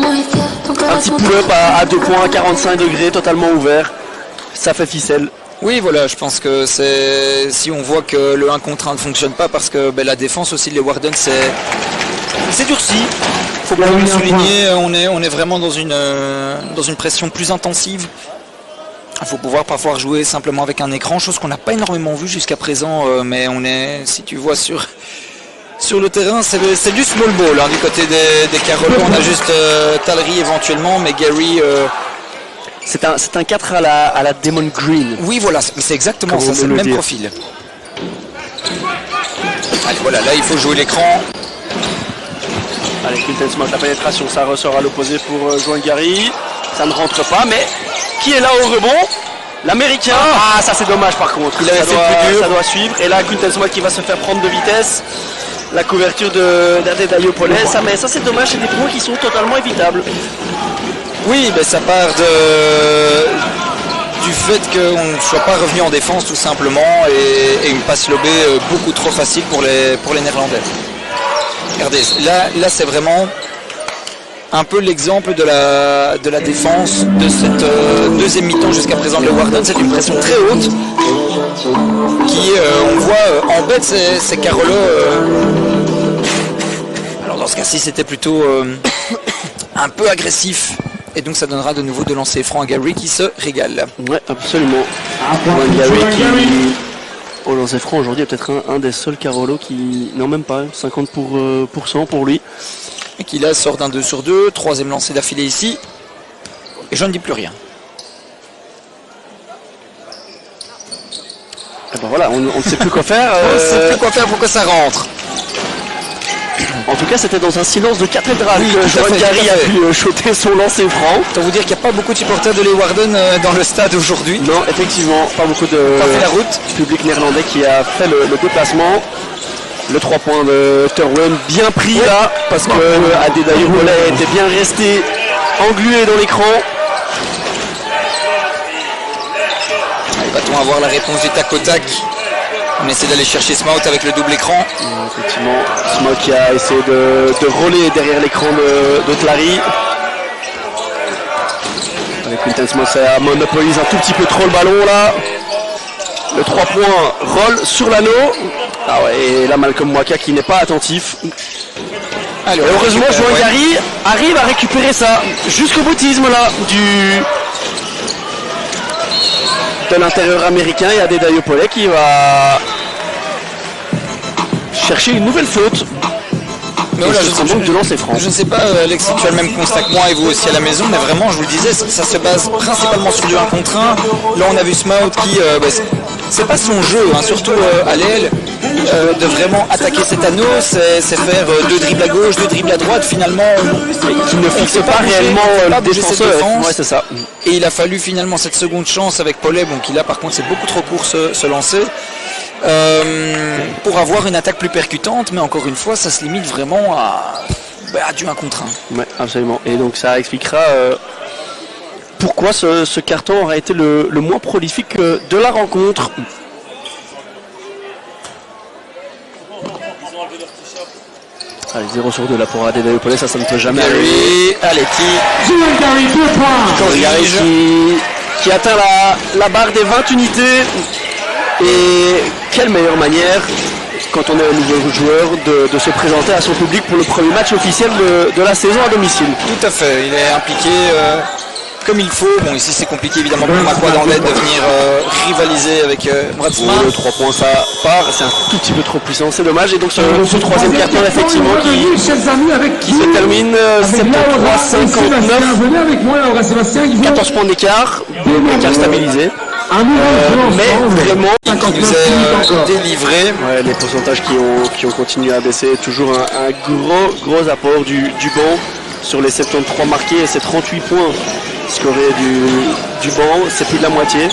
petit pull-up à 2 points, à 45 degrés, totalement ouvert. Ça fait ficelle. Oui, voilà, je pense que c'est si on voit que le 1 contre 1 ne fonctionne pas, parce que la défense aussi, les Wardens, c'est durci. Faut bien le souligner, on est vraiment dans une pression plus intensive. Il faut pouvoir parfois jouer simplement avec un écran, chose qu'on n'a pas énormément vu jusqu'à présent, mais on est, si tu vois sur le terrain, c'est du small ball hein, du côté des Carolo. On a juste Tallery éventuellement, mais Gary... C'est un 4 à la Demon Green. Oui, voilà, c'est exactement ça, c'est le même profil. Allez, voilà, là il faut jouer l'écran. Allez, Quinten Smith, la pénétration, ça ressort à l'opposé pour Joan Gary. Ça ne rentre pas, mais qui est là au rebond? L'Américain. Ah, ça c'est dommage par contre. Ça doit suivre. Et là, Quinten Smith qui va se faire prendre de vitesse. La couverture d'Adedayo Pollet. Mais ça c'est dommage, c'est des points qui sont totalement évitables. Oui, mais ça part du fait qu'on ne soit pas revenu en défense tout simplement et une passe lobée beaucoup trop facile pour les Néerlandais. Regardez, là c'est vraiment un peu l'exemple de la défense de cette deuxième mi-temps jusqu'à présent de le Warden. C'est une pression très haute qui, on voit, embête ces Carolo. Alors dans ce cas-ci, c'était plutôt un peu agressif. Et donc ça donnera de nouveau de lancer franc à Gary qui se régale. Ouais, absolument. Gary qui... Au lancer franc aujourd'hui, il y a peut-être un des seuls Carolo qui... Non, même pas, 50% pour lui. Et qui là sort d'un 2 sur 2, troisième lancé d'affilée ici. Et je ne dis plus rien. Et ben voilà, on ne sait plus quoi faire. On ne sait plus quoi faire pour que ça rentre. En tout cas, c'était dans un silence de cathédrale que Joan Gary a pu shooter son lancer franc. Autant vous dire qu'il n'y a pas beaucoup de supporters de Leeuwarden dans le stade aujourd'hui. Non, effectivement, pas beaucoup de public néerlandais qui a fait le déplacement. Le 3 points de Terwen bien pris là, parce que Adedayo Pollet était bien resté englué dans l'écran. Va-t-on avoir la réponse du tac au tac? On essaie d'aller chercher Smout avec le double écran. Effectivement, Smout qui a essayé de rôler derrière l'écran de Clary. Avec Quinten Smith, ça monopolise un tout petit peu trop le ballon là. Le 3 points roll sur l'anneau. Ah ouais, et là Malcolm Mwaka qui n'est pas attentif. Allez, et heureusement, Joan Gary arrive à récupérer ça jusqu'au boutisme là de l'intérieur américain. Il y a Adedayo Pollet qui va chercher une nouvelle faute. Mais voilà, je ne sais pas, Alex, si tu as le même constat que moi et vous aussi à la maison, mais vraiment, je vous le disais, ça se base principalement sur du 1 contre 1. Là, on a vu Smout qui, c'est pas son jeu, hein, surtout à l'aile, de vraiment attaquer cet anneau, c'est faire 2 dribbles à gauche, 2 dribbles à droite, finalement, qui ne fixe pas réellement le défenseur. Ouais, c'est ça. Et il a fallu finalement cette seconde chance avec Pollet, bon, qui là, par contre, c'est beaucoup trop court se lancer. Pour avoir une attaque plus percutante, mais encore une fois ça se limite vraiment à du 1 contre 1. Ouais, absolument. Et donc ça expliquera pourquoi ce carton aura été le moins prolifique de la rencontre. Allez, 0 sur 2 là pour Adedayo Pollet, ça ne peut jamais arriver. Allez, qui atteint la barre des 20 unités. Et quelle meilleure manière, quand on est un nouveau joueur, de se présenter à son public pour le premier match officiel de la saison à domicile. Tout à fait, il est impliqué comme il faut. Bon, ici c'est compliqué évidemment pour Macquarie d'Andet de venir rivaliser avec Bratsma. Le 3 points ça part, c'est un tout petit peu trop puissant, c'est dommage. Et donc ce troisième carton effectivement qui se termine 73-59, 14 points d'écart, écart stabilisé. Mais vraiment qui nous est délivré. Ouais, les pourcentages qui ont continué à baisser. Toujours un gros apport du banc sur les 73 marqués et ces 38 points scorés du banc, c'est plus de la moitié.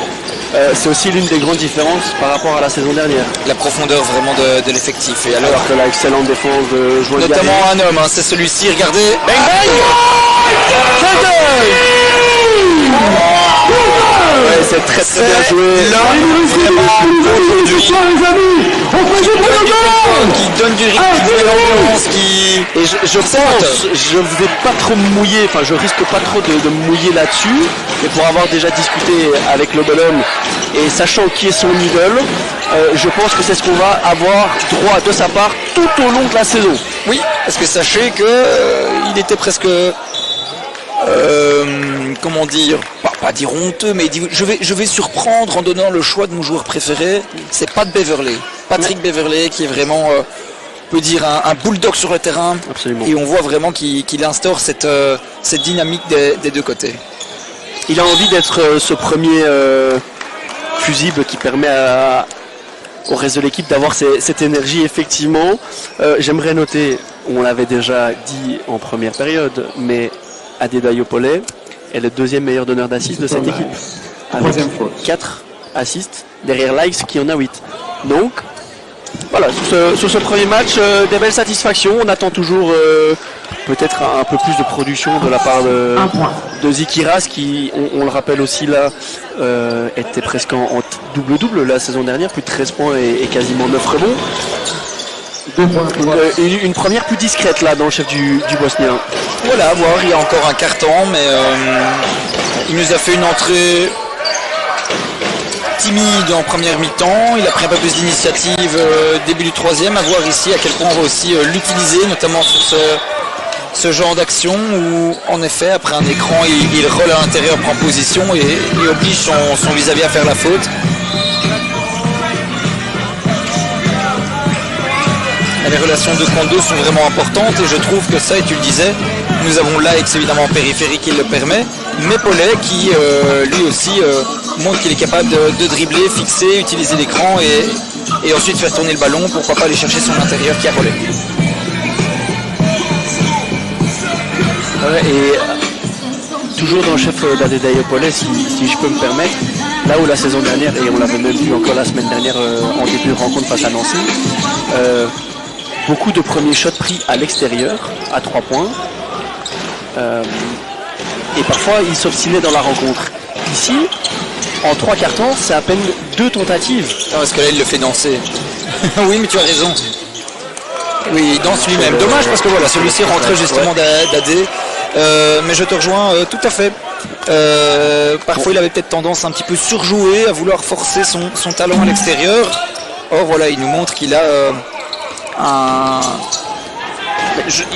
c'est aussi l'une des grandes différences par rapport à la saison dernière. La profondeur vraiment de l'effectif. Et Alors que la excellente défense de Joël notamment un homme, hein, c'est celui-ci, regardez. Bang bang. Ouais, c'est très bien joué. Qui donne du rythme, qui donne l'ambiance, qui... Et je vais pas trop me mouiller, enfin je risque pas trop de me mouiller là-dessus, mais pour avoir déjà discuté avec le bonhomme et sachant qui est son idole, je pense que c'est ce qu'on va avoir droit de sa part tout au long de la saison. Oui, parce que sachez que il était presque... comment dire, pas dire honteux, mais il dit je vais surprendre en donnant le choix de mon joueur préféré. C'est Pat Beverley, Patrick Beverley, qui est vraiment, on peut dire, un bulldog sur le terrain. Absolument. Et on voit vraiment qu'il instaure cette dynamique des deux côtés. Il a envie d'être ce premier fusible qui permet au reste de l'équipe d'avoir cette énergie. Effectivement, j'aimerais noter, on l'avait déjà dit en première période, mais Adedayo Pollet est le deuxième meilleur donneur d'assists de cette équipe, avec 4 assists derrière Likes qui en a 8. Donc voilà, sur ce premier match, des belles satisfactions. On attend toujours peut-être un peu plus de production de la part de Zikiras, qui, on le rappelle aussi là, était presque en double-double la saison dernière, plus de 13 points et quasiment 9 rebonds. Une première plus discrète là dans le chef du Bosnien. Voilà, à voir, il y a encore un carton, mais il nous a fait une entrée timide en première mi-temps. Il a pris un peu plus d'initiative début du troisième. À voir ici à quel point on va aussi l'utiliser, notamment sur ce genre d'action où, en effet, après un écran, il roule à l'intérieur, prend position et oblige son vis-à-vis à faire la faute. Les relations 2 contre 2 sont vraiment importantes et je trouve que ça, et tu le disais, nous avons Likes évidemment en périphérie qui le permet, mais Pollet qui lui aussi montre qu'il est capable de dribbler, fixer, utiliser l'écran et ensuite faire tourner le ballon, pourquoi pas aller chercher son intérieur qui a relais. Ouais, et toujours dans le chef d'Adedayo Pollet, si je peux me permettre, là où la saison dernière, et on l'avait même vu encore la semaine dernière en début de rencontre face à Nancy, beaucoup de premiers shots pris à l'extérieur, à 3 points. Et parfois, il s'obstinait dans la rencontre. Ici, en 3 quarts temps, c'est à peine 2 tentatives. Non, parce que là, il le fait danser. Oui, mais tu as raison. Oui, il danse lui-même. Dommage parce que voilà, celui-ci rentrait justement d'AD. Mais je te rejoins tout à fait. Parfois, il avait peut-être tendance un petit peu surjouer, à vouloir forcer son talent à l'extérieur. Or, voilà, il nous montre qu'il a...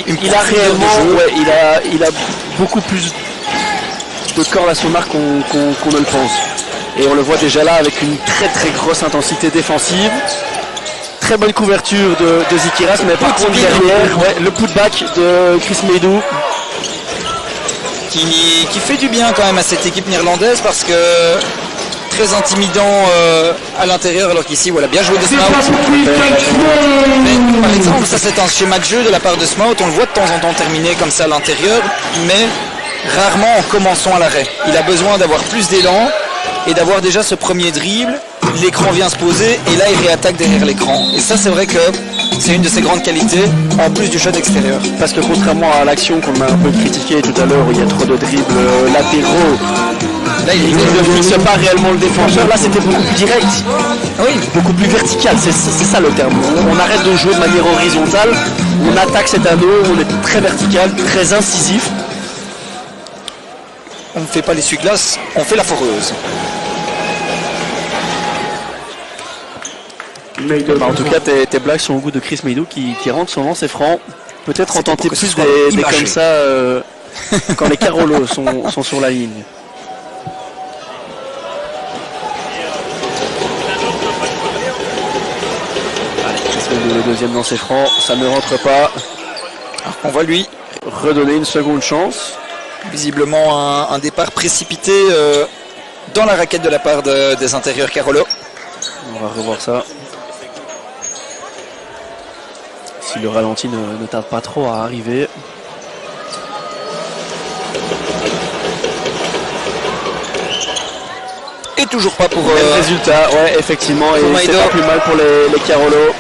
il a réellement, il a beaucoup plus de cordes à son arc qu'on ne le pense. Et on le voit déjà là avec une très très grosse intensité défensive. Très bonne couverture de Zikiras, mais par contre derrière, le putback de Chris Meidou. Qui fait du bien quand même à cette équipe néerlandaise parce que très intimidant à l'intérieur, alors qu'ici, voilà, bien joué de Smout. Par exemple, ça c'est un schéma de jeu de la part de Smout, on le voit de temps en temps terminer comme ça à l'intérieur, mais rarement en commençant à l'arrêt. Il a besoin d'avoir plus d'élan et d'avoir déjà ce premier dribble, l'écran vient se poser et là il réattaque derrière l'écran. Et ça c'est vrai que c'est une de ses grandes qualités, en plus du shot extérieur. Parce que contrairement à l'action qu'on a un peu critiqué tout à l'heure, où il y a trop de dribbles latéraux, là il ne fixe pas réellement le défenseur, là c'était beaucoup plus direct, oui, beaucoup plus vertical, c'est ça le terme. On arrête de jouer de manière horizontale, on attaque cet anneau, on est très vertical, très incisif. On ne fait pas l'essuie-glace, on fait la foreuse. En tout cas, tes blagues sont au goût de Chris Meidou qui rentre son lancer franc. Peut-être en tenter plus des comme ça quand les Carolos sont sur la ligne. Allez, Chris Meidou, le deuxième lancer franc, ça ne rentre pas. On va lui redonner une seconde chance. Visiblement un départ précipité dans la raquette de la part des intérieurs Carolo. On va revoir ça. Si le ralenti ne tarde pas trop à arriver. Et toujours pas pour... Même résultat, ouais, effectivement, et c'est pas plus mal pour les Carolo.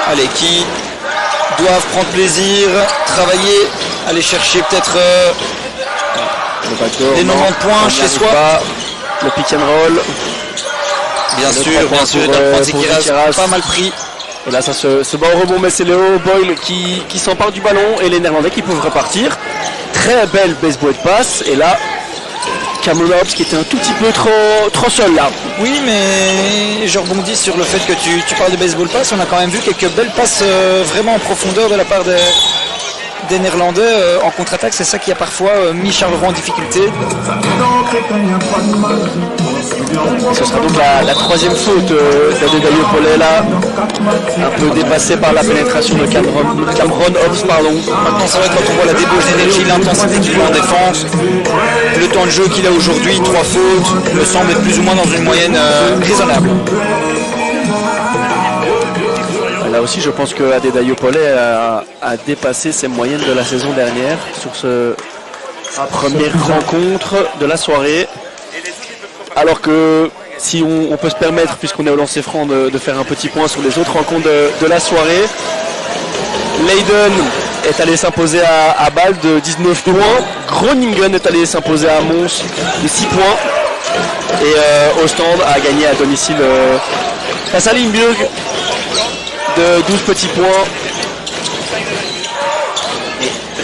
Allez, qui doivent prendre plaisir, travailler, aller chercher peut-être les 90 points chez soi. Pas. Le pick and roll. Bien sûr, et dans le point Zikiras, pas mal pris. Et là, ça se bat au rebond, mais c'est Léo Boyle qui s'empare du ballon et les Néerlandais qui peuvent repartir. Très belle baseball passe, et là, Cameron Hobbs qui était un tout petit peu trop seul là. Oui, mais je rebondis sur le fait que tu parles de baseball pass. On a quand même vu quelques belles passes vraiment en profondeur de la part des Néerlandais en contre-attaque. C'est ça qui a parfois mis Charleroi en difficulté. Ce sera donc la troisième faute d'Adedayo Pollet là, un peu dépassé par la pénétration de Cameron Hobbs, pardon. Maintenant c'est vrai, quand on voit la débauche d'énergie, l'intensité qu'il a en défense, le temps de jeu qu'il a aujourd'hui, 3 fautes, me semble être plus ou moins dans une moyenne raisonnable. Là aussi je pense que Adedayo Pollet a dépassé ses moyennes de la saison dernière sur sa première rencontre de la soirée. Alors que si on peut se permettre, puisqu'on est au lancer franc, de faire un petit point sur les autres rencontres de la soirée. Leiden est allé s'imposer à Bâle de 19 points. Groningen est allé s'imposer à Mons de 6 points. Et Ostende a gagné à domicile face à Limburg de 12 petits points.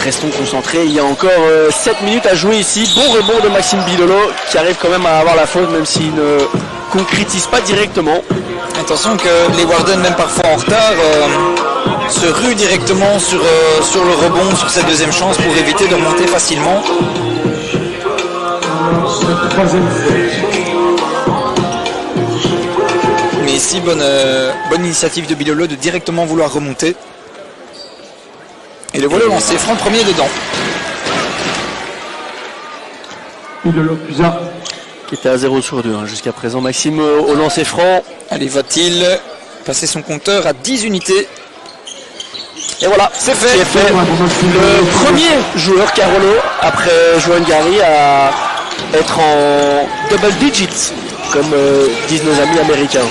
Restons concentrés, il y a encore 7 minutes à jouer ici. Bon rebond de Maxime Bidolo qui arrive quand même à avoir la faute même s'il ne concrétise pas directement. Attention que les Warden, même parfois en retard, se ruent directement sur le rebond, sur cette deuxième chance pour éviter de remonter facilement. Mais ici, bonne initiative de Bidolo de directement vouloir remonter. Et le voilà lancé franc, premier dedans. Qui était à 0 sur 2 jusqu'à présent. Maxime au lancer franc. Allez, va-t-il passer son compteur à 10 unités? Et voilà, c'est fait. Le premier joueur Carolo, après Johan Gary, à être en double digits, comme disent nos amis américains.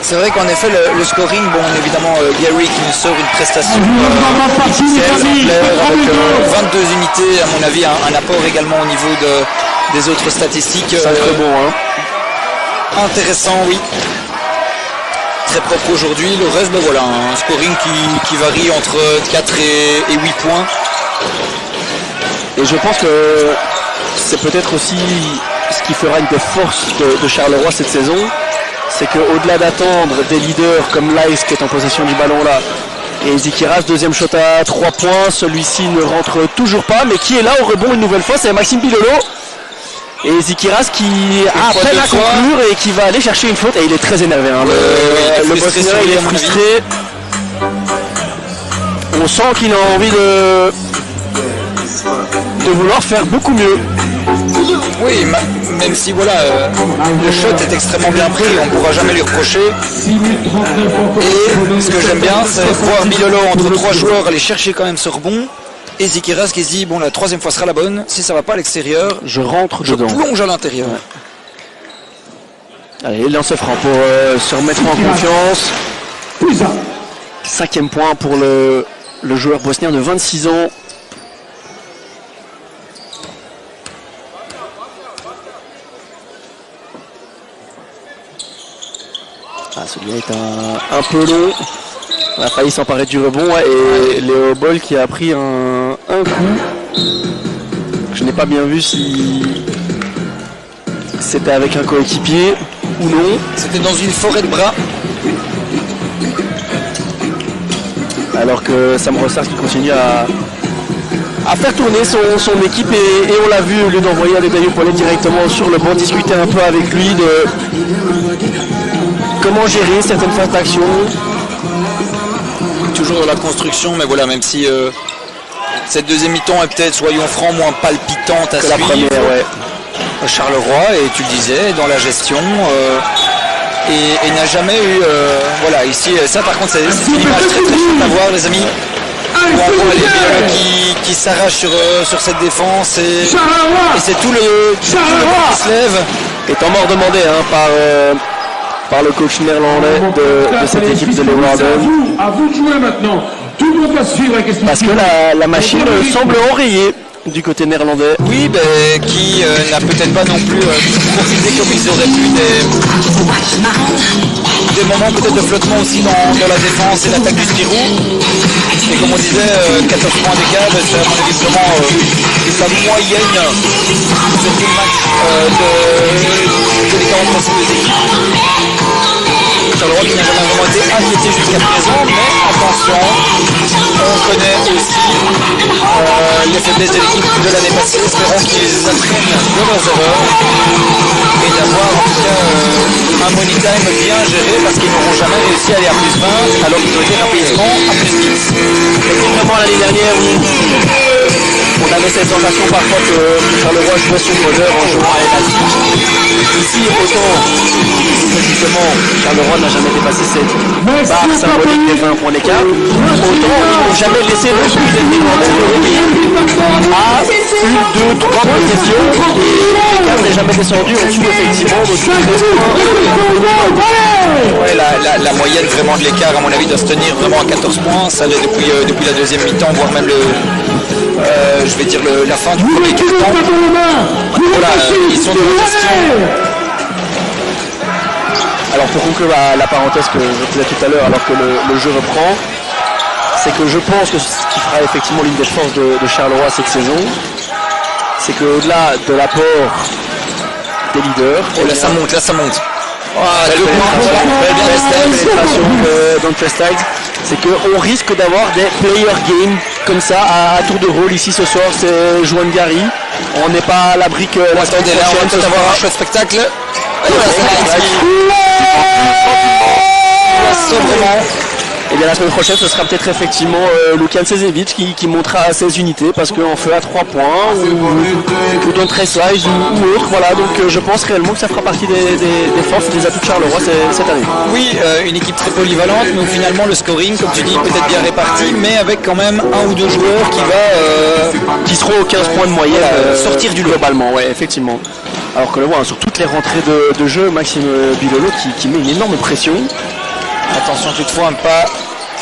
C'est vrai qu'en effet, le scoring, bon, évidemment, Gary qui nous sort une prestation avec 22 unités, à mon avis, un apport également au niveau des autres statistiques. Ça très bon, hein. Intéressant, oui. Très propre aujourd'hui. Le reste, ben voilà, un scoring qui varie entre 4 et 8 points. Et je pense que c'est peut-être aussi ce qui fera une des forces de Charleroi cette saison. C'est qu'au-delà d'attendre des leaders comme Lice qui est en possession du ballon là, et Zikiras, deuxième shot à 3 points, celui-ci ne rentre toujours pas, mais qui est là au rebond une nouvelle fois, c'est Maxime Bidolo. Et Zikiras qui a à peine à conclure et qui va aller chercher une faute, et il est très énervé. Hein. Le Bosnien, il est frustré. On sent qu'il a envie de vouloir faire beaucoup mieux. Oui, même si voilà, le shot est extrêmement bien pris, on ne pourra jamais lui reprocher. Et ce que j'aime bien, c'est voir Bidolo entre 3 joueurs aller chercher quand même ce rebond. Et Zikiras qui se dit, bon, la troisième fois sera la bonne, si ça va pas à l'extérieur, je rentre dedans. Je plonge à l'intérieur. Ouais. Allez, lance franc pour se remettre en confiance. 5e point pour le joueur bosnien de 26 ans. Ah, celui-là est un peu long. On a failli s'emparer du rebond et Léo Boll qui a pris un coup. Je n'ai pas bien vu si c'était avec un coéquipier ou non. C'était dans une forêt de bras. Alors que Sam Rossard qui continue à faire tourner son équipe et on l'a vu, au lieu d'envoyer Adedayo Pollet directement sur le banc, discuter un peu avec lui de comment gérer certaines phases d'action. Toujours dans la construction, mais voilà, même si cette deuxième mi-temps est peut-être, soyons francs, moins palpitante à suivre. La première, ouais. Charleroi, et tu le disais, dans la gestion, et n'a jamais eu, voilà, ici, ça par contre c'est une image très très chouette à voir, les amis. qui s'arrache sur cette défense et c'est tout le qui se lève. Et temps mort demandé par le coach néerlandais de cette équipe de Leeuwarden. À vous de jouer maintenant. Tout le monde va suivre avec parce que la machine semble enrayée du côté néerlandais. Oui, qui n'a peut-être pas non plus profité comme ils auraient pu des moments peut-être de flottement aussi dans la défense et l'attaque du Spirou. Et comme on disait, 14 points d'écart, c'est à mon avis vraiment la moyenne sur tout le match de l'écart entre ces deux équipes. Charleroi qui n'a jamais vraiment été inquiété jusqu'à présent, mais attention, on connaît aussi les faiblesses de l'équipe de l'année passée. Espérons qu'ils apprennent de leurs erreurs et d'avoir en tout cas un money time bien géré parce qu'ils n'auront jamais réussi à aller à plus 20 alors qu'ils ont été rapidement à plus 10. Et contrairement à l'année dernière où on avait cette sensation parfois que Charleroi jouait sur moteur en jouant à élastique. Ici, autant justement Charleroi n'a jamais dépassé cette barre symbolique des 20 points d'écart, autant ils n'ont jamais laissé le but à 1, 2, 3 possessions et l'écart n'est jamais descendu en dessous effectivement de 13 points. Ouais, la moyenne vraiment de l'écart à mon avis doit se tenir vraiment à 14 points, ça l'est depuis la deuxième mi-temps, voire même je vais dire la fin du premier quart-temps. Voilà, ils sont de gestion. Alors pour conclure la parenthèse que je faisais tout à l'heure alors que le jeu reprend, c'est que je pense que ce qui fera effectivement l'une des forces de Charleroi cette saison, c'est qu'au-delà de l'apport des leaders... Oh là ça monte. C'est qu'on risque d'avoir des player games comme ça à tour de rôle. Ici ce soir c'est Joan Gary. On n'est pas à l'abri que la semaine prochaine on va peut-être avoir un chouette spectacle. Et bien la semaine prochaine ce sera peut-être effectivement Lukan Sezevic qui montera 16 unités parce qu'en feu à 3 points ou dans 13 slides ou autre. Voilà, donc je pense réellement que ça fera partie des forces et des atouts de Charleroi cette année. Oui, une équipe très polyvalente, mais finalement le scoring, comme tu dis, peut-être bien réparti, mais avec quand même un ou deux joueurs qui seront aux 15 points de moyenne sortir du lot. Globalement, ouais, effectivement. Alors que le voit sur toutes les rentrées de jeu, Maxime Bilolo qui met une énorme pression. Attention toutefois à ne pas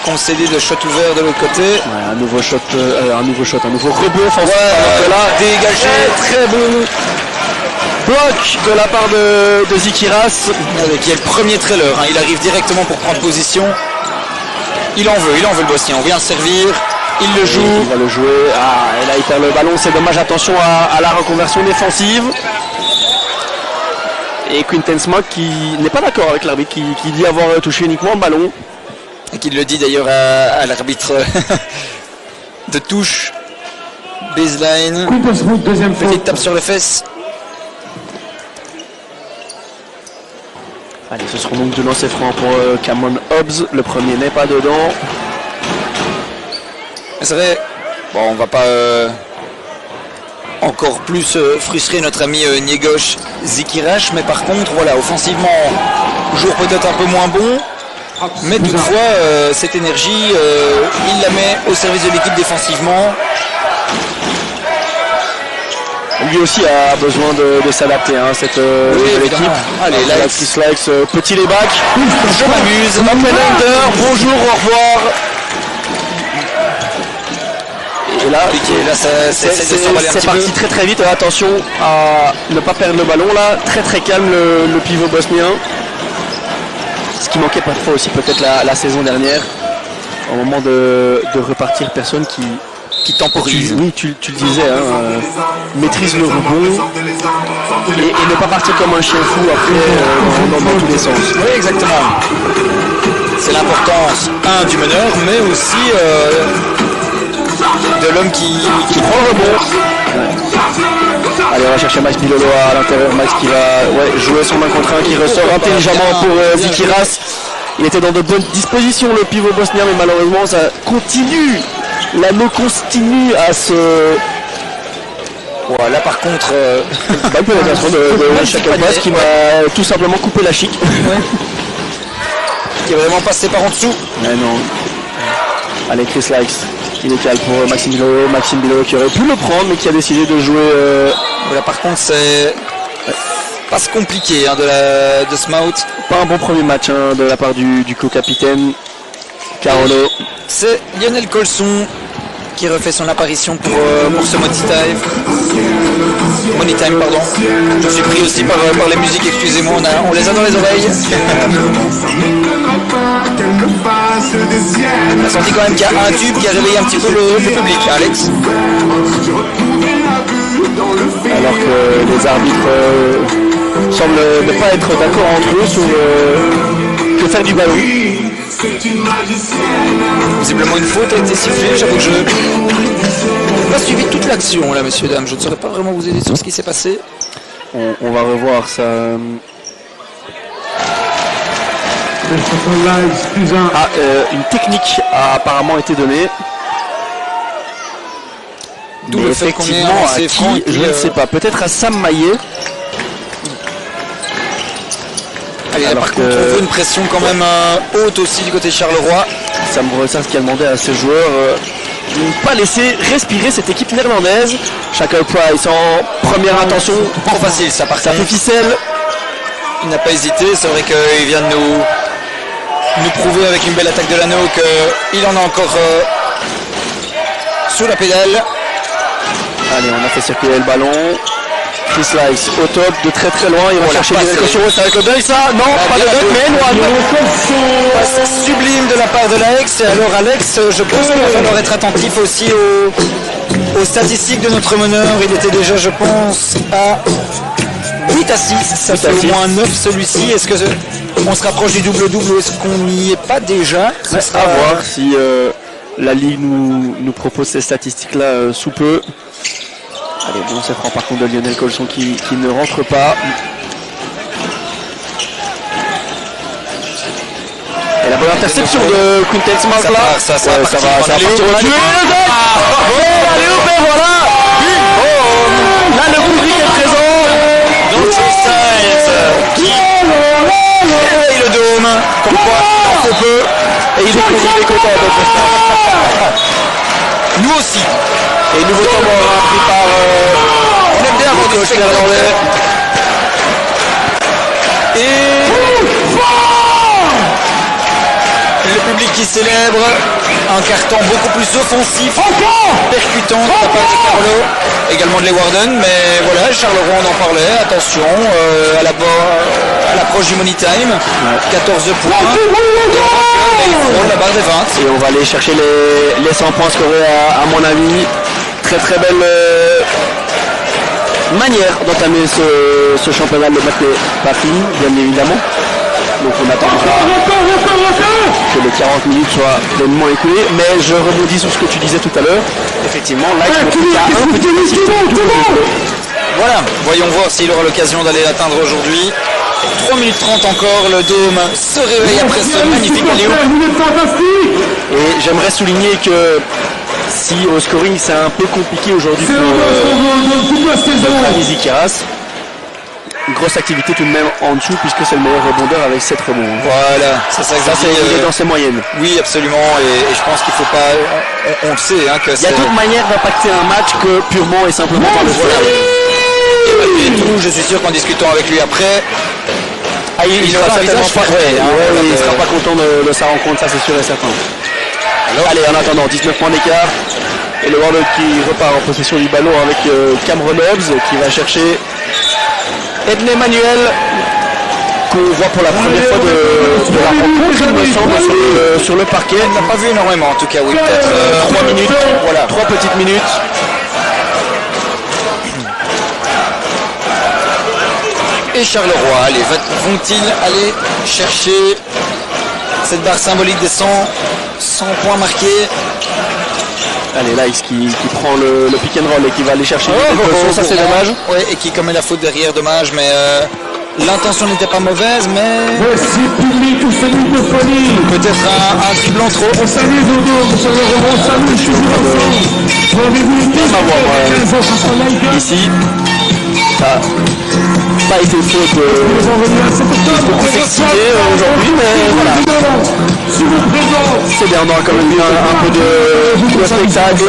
concéder de shot ouvert de l'autre côté. Ouais, un nouveau rebond offensif. Ouais, là, dégagé, très bon bloc de la part de Zikiras. Qui est le premier trailer. Il arrive directement pour prendre position. Il en veut le Bosnien. On vient le servir. Il le joue. Il va le jouer. Et là il perd le ballon. C'est dommage. Attention à la reconversion défensive. Et Quinten Smock qui n'est pas d'accord avec l'arbitre, qui dit avoir touché uniquement le ballon. Et qui le dit d'ailleurs à l'arbitre de touche. Baseline. Petite tape sur les fesses. Allez, ce seront donc deux lancers francs pour Cameron Hobbs. Le premier n'est pas dedans. C'est vrai. Bon, on va pas encore plus frustrer notre ami Niegosh Zikirash, mais par contre, voilà, offensivement, jour peut-être un peu moins bon, mais toutefois, cette énergie, il la met au service de l'équipe défensivement. Lui aussi a besoin de s'adapter, cette équipe. Allez, là, petit layback. Je m'amuse. Open under, bonjour, au revoir. Et là, c'est parti très très vite. Attention à ne pas perdre le ballon là. Très très calme le pivot bosnien. Ce qui manquait parfois aussi peut-être la saison dernière. Au moment de repartir, personne qui temporise. Oui, tu le disais, maîtrise le rebond et ne pas partir comme un chien fou après dans tous les sens. Oui, exactement. C'est l'importance, du meneur, mais aussi de l'homme qui prend le rebond. Ouais. Allez, on va chercher Max Bilolo à l'intérieur. Max qui va jouer son 1 contre 1 qui ressort intelligemment pour Zikiras. Il était dans de bonnes dispositions le pivot bosnien, mais malheureusement ça continue. L'anneau continue à se... Voilà, par contre, bonne pénétration de Chakalpas qui va tout simplement couper la chic. Qui est vraiment passé par en dessous. Mais non. Allez, Chris Likes. qui décale pour Maxime Bilo qui aurait pu le prendre mais qui a décidé de jouer. Voilà, par contre c'est passe compliqué de Smout. Pas un bon premier match de la part du co-capitaine Carolo. C'est Lionel Colson qui refait son apparition pour ce Money Time, pardon. Je suis pris aussi par les musiques, excusez-moi, on les a dans les oreilles. On a senti quand même qu'il y a un tube qui a réveillé un petit peu le public, Alex. Alors que les arbitres semblent ne pas être d'accord entre eux sur que faire du ballon. Visiblement une faute a été sifflée, j'avoue que je n'ai pas suivi toute l'action là, messieurs, dames. Je ne saurais pas vraiment vous aider sur ce qui s'est passé. On va revoir ça. Une technique a apparemment été donnée. D'où le fait qu'on est assez franc. Je ne sais pas, peut-être à Sam Maillet. Allez, là, par contre, on veut une pression quand même haute aussi du côté Charleroi. Sam Brossard qui a demandé à ses joueurs de ne pas laisser respirer cette équipe néerlandaise. Chacun Price en première intention. Trop facile, ça part. Ça fait ficelle. Il n'a pas hésité, c'est vrai qu'il vient de nous prouver avec une belle attaque de l'anneau qu'il en a encore sous la pédale. Allez, on a fait circuler le ballon. Chris Lice au top de très très loin. Il va chercher des cautions. C'est avec le deuil ça? Non, pas de deuil, mais loin. Passe sublime de la part de l'Alex. Et alors Alex, je pense qu'il va falloir être attentif aussi aux statistiques de notre meneur. Il était déjà, je pense, à 8 à 6. Ça fait au moins 9 celui-ci. Est-ce qu'on se rapproche du double-double ou est-ce qu'on n'y est pas déjà? Ça sera à voir si la Ligue nous propose ces statistiques-là sous peu. Allez, bon, c'est franc par contre de Lionel Colson qui ne rentre pas. Et la bonne interception de Quintel Smart là. Ça va partir au jeu. Allez, voilà. Là, le public est présent. Donc qui réveille le dôme. Comme quoi, il en faut peu. Et il est content. Nous aussi. Et nouveau temps pris par on aime bien avoir des coachs néerlandais. Et le public qui célèbre un carton beaucoup plus offensif, percutant de la part de Carlo, également de Leeuwarden, mais voilà, Charleroi on en parlait, attention à l'approche du Money Time, 14 points, et il frôle la barre des 20. Et on va aller chercher les 100 points scorés à mon avis. Très très belle manière d'entamer ce championnat de pas fini, bien évidemment. Donc on attend que les 40 minutes soient pleinement écoulées. Mais je rebondis sur ce que tu disais tout à l'heure. Effectivement, là il y a un petit Voilà, voyons voir s'il aura l'occasion d'aller l'atteindre aujourd'hui. 3 minutes 30 encore, le dôme se réveille après ce magnifique alley-oop. Et j'aimerais souligner que si au scoring c'est un peu compliqué aujourd'hui pour Amizi Kiras, une grosse activité tout de même en dessous puisque c'est le meilleur rebondeur avec 7 rebonds. Voilà, c'est ça exactement. Il est dans ses moyennes. Oui, absolument, et je pense qu'il ne faut pas, on le sait, hein, que il y a d'autres manières d'impacter un match que purement et simplement par le score. Et malgré tout, je suis sûr qu'en discutant avec lui après, il sera certainement pas prêt. Il ne sera pas content de sa rencontre, ça c'est sûr et certain. Alors, allez, en attendant, 19 points d'écart. Et le Warlock qui repart en possession du ballon avec Cameron Hobbs qui va chercher Edney Manuel, qu'on voit pour la première fois de la rencontre, il me semble, sur le parquet. On n'a pas vu énormément en tout cas, oui, peut-être 3 minutes, voilà, 3 petites minutes. Et Charleroi, allez, vont-ils aller chercher cette barre symbolique des 100 points marqués? Allez, Lice qui prend le pick and roll et qui va aller chercher ça c'est dommage. Ouais, et qui commet la faute derrière, dommage, mais l'intention n'était pas mauvaise, mais peut-être un dribble en trop. Ici, ça n'a pas été faute beaucoup s'exciter aujourd'hui, mais voilà. c'est bien, on aura quand même eu un peu de spectacle.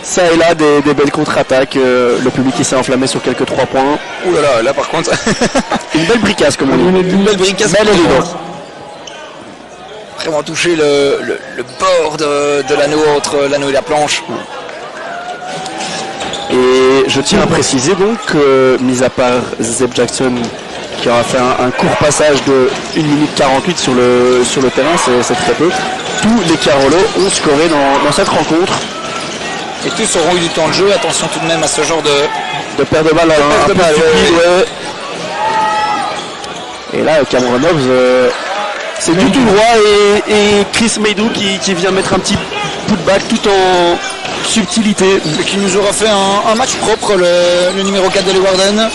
Ça et là, des belles contre-attaques. Le public qui s'est enflammé sur quelques 3 points. Ouh là là, là par contre. Une belle bricasse, comme on dit. Une belle bricasse. Belle évidence. Vraiment toucher le bord de l'anneau entre l'anneau et la planche. Et je tiens à préciser donc que, mis à part Zeb Jackson, qui aura fait un court passage de 1 minute 48 sur le terrain, c'est très peu, tous les Carolo ont scoré dans cette rencontre. Et tous auront eu du temps de jeu. Attention tout de même à ce genre de paire de balles un peu stupide, ouais. Et là, Cameron Hobbs, c'est du tout droit, et Chris Maydou qui vient mettre un petit putback tout en subtilité. Et qui nous aura fait un match propre, le numéro 4 de Leeuwarden.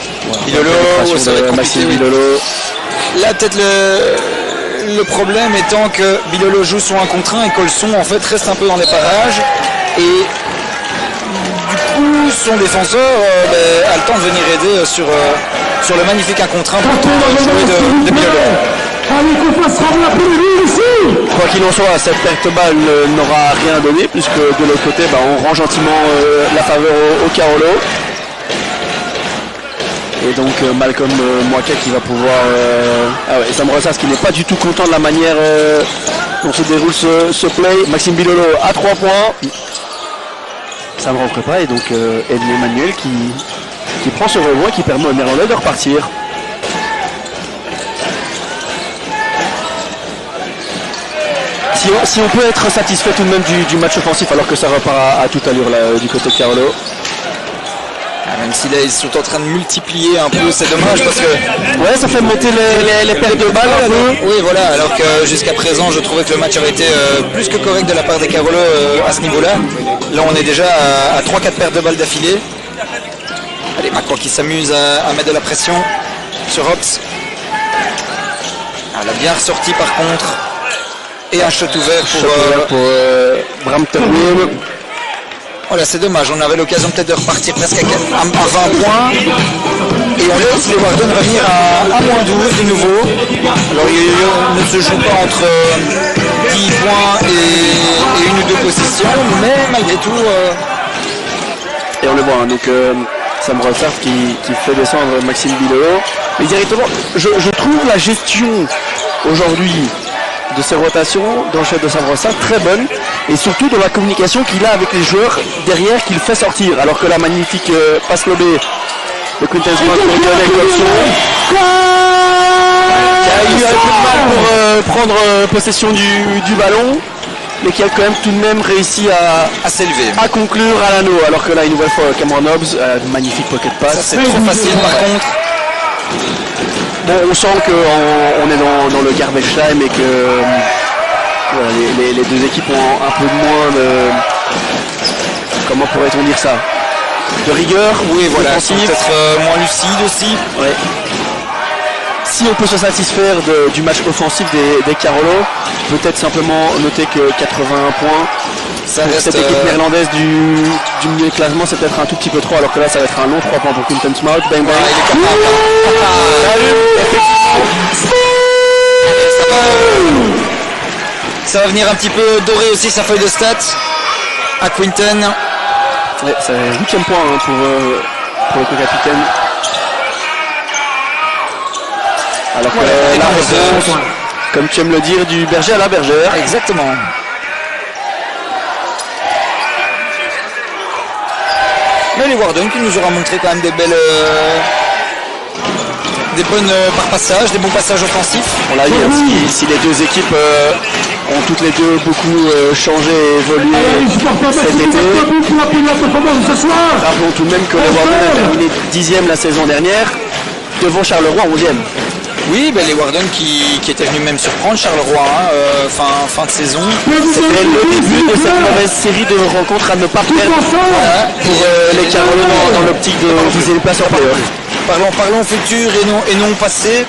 Bilolo, ça va être compliqué. Bilolo. Là, peut-être le problème étant que Bilolo joue sur 1 contre 1 et Colson en fait reste un peu dans les parages. Et du coup, son défenseur a le temps de venir aider sur le magnifique 1 contre 1 pour jouer de Bilolo. Quoi qu'il en soit, cette perte balle n'aura rien donné, puisque de l'autre côté, on rend gentiment la faveur au Carolo. Et donc Malcolm Mwaka qui va pouvoir... Sam Rossas qui n'est pas du tout content de la manière dont se déroule ce play. Maxime Bilolo à 3 points. Ça ne rentre pas, et donc Edmé Emmanuel qui prend ce rebond et qui permet au Néerlandais de repartir. Si on peut être satisfait tout de même du match offensif, alors que ça repart à toute allure là, du côté de Carolo. Même si là ils sont en train de multiplier un peu, c'est dommage parce que... Ouais, ça fait monter les pertes de balles un peu. Oui voilà, alors que jusqu'à présent je trouvais que le match avait été plus que correct de la part des Carolo à ce niveau-là. Là on est déjà à 3-4 pertes de balles d'affilée. Allez, Macron qui s'amuse à mettre de la pression sur Hobbs. Elle a bien ressorti par contre. Et un shot ouvert pour Brampton. Voilà, c'est dommage, on avait l'occasion peut-être de repartir presque à 20 points. Et on laisse les Leeuwarden revenir à -12 de nouveau. Alors il ne se joue pas entre 10 points et 1 ou 2 possessions, mais malgré tout... Et on le voit, donc Sam Rossard qui fait descendre Maxime Bilolo. Mais directement, je trouve la gestion aujourd'hui de ses rotations dans le chef de Sam Rossard très bonne, et surtout dans la communication qu'il a avec les joueurs derrière qu'il fait sortir, alors que la magnifique passe lobée de Quinten Smart avec Colson qui a eu un peu de mal pour prendre possession du ballon, mais qui a quand même tout de même réussi à s'élever, à conclure à l'anneau, alors que là une nouvelle fois Cameron Hobbs, magnifique pocket pass. Ça c'est trop facile par contre. Bon, on sent qu'on est dans le garbage time et que les deux équipes ont un peu moins de... Comment pourrait-on dire ça? De rigueur, oui, voilà, peut-être moins lucide aussi. Ouais. Si on peut se satisfaire du match offensif des Carolo, peut-être simplement noter que 81 points, cette équipe néerlandaise du milieu de classement, c'est peut-être un tout petit peu trop, alors que là ça va être un long 3 points pour Quinten Smart. Bang bang. Ça va venir un petit peu dorer aussi sa feuille de stats à Quinten. Ouais, c'est le 8e point pour le co-capitaine. Alors que la réponse, comme tu aimes le dire, du berger à la bergère. Exactement. Mais les Leeuwarden qui nous aura montré quand même des belles... des bonnes par passage, des bons passages offensifs. On l'a dit, si les deux équipes ont toutes les deux beaucoup changé et évolué cet été. Rappelons tout de même que les Leeuwarden a terminé 10e la saison dernière, devant Charleroi 11e. Oui, les Leeuwarden qui était venu même surprendre Charleroi fin de saison. C'était le début de cette mauvaise série de rencontres à ne pas perdre pour les Carolo dans l'optique de viser les places en play-off. Parlons futur et non passé.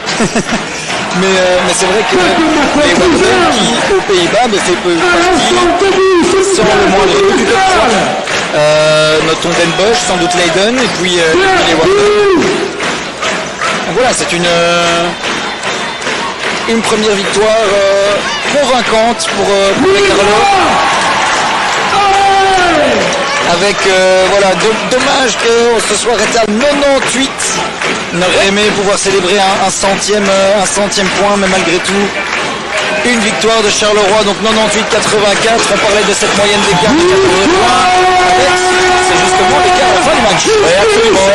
mais c'est vrai que les Leeuwarden qui aux Pays-Bas fait peu partie sans le moindre doute du top 3. Notons Den Bosch, sans doute Leiden et puis les Leeuwarden. Voilà, c'est une première victoire convaincante pour les Carlots. Avec voilà, dommage que ce soir était à 98. On aurait aimé pouvoir célébrer un centième point, mais malgré tout, une victoire de Charleroi, donc 98-84. On parlait de cette moyenne d'écart de 14 points. C'est justement l'écart à la fin du match. Oui, absolument.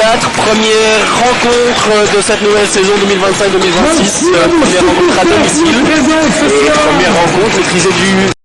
98-84, première rencontre de cette nouvelle saison 2025-2026. Première rencontre à domicile. Et première rencontre maîtrisée du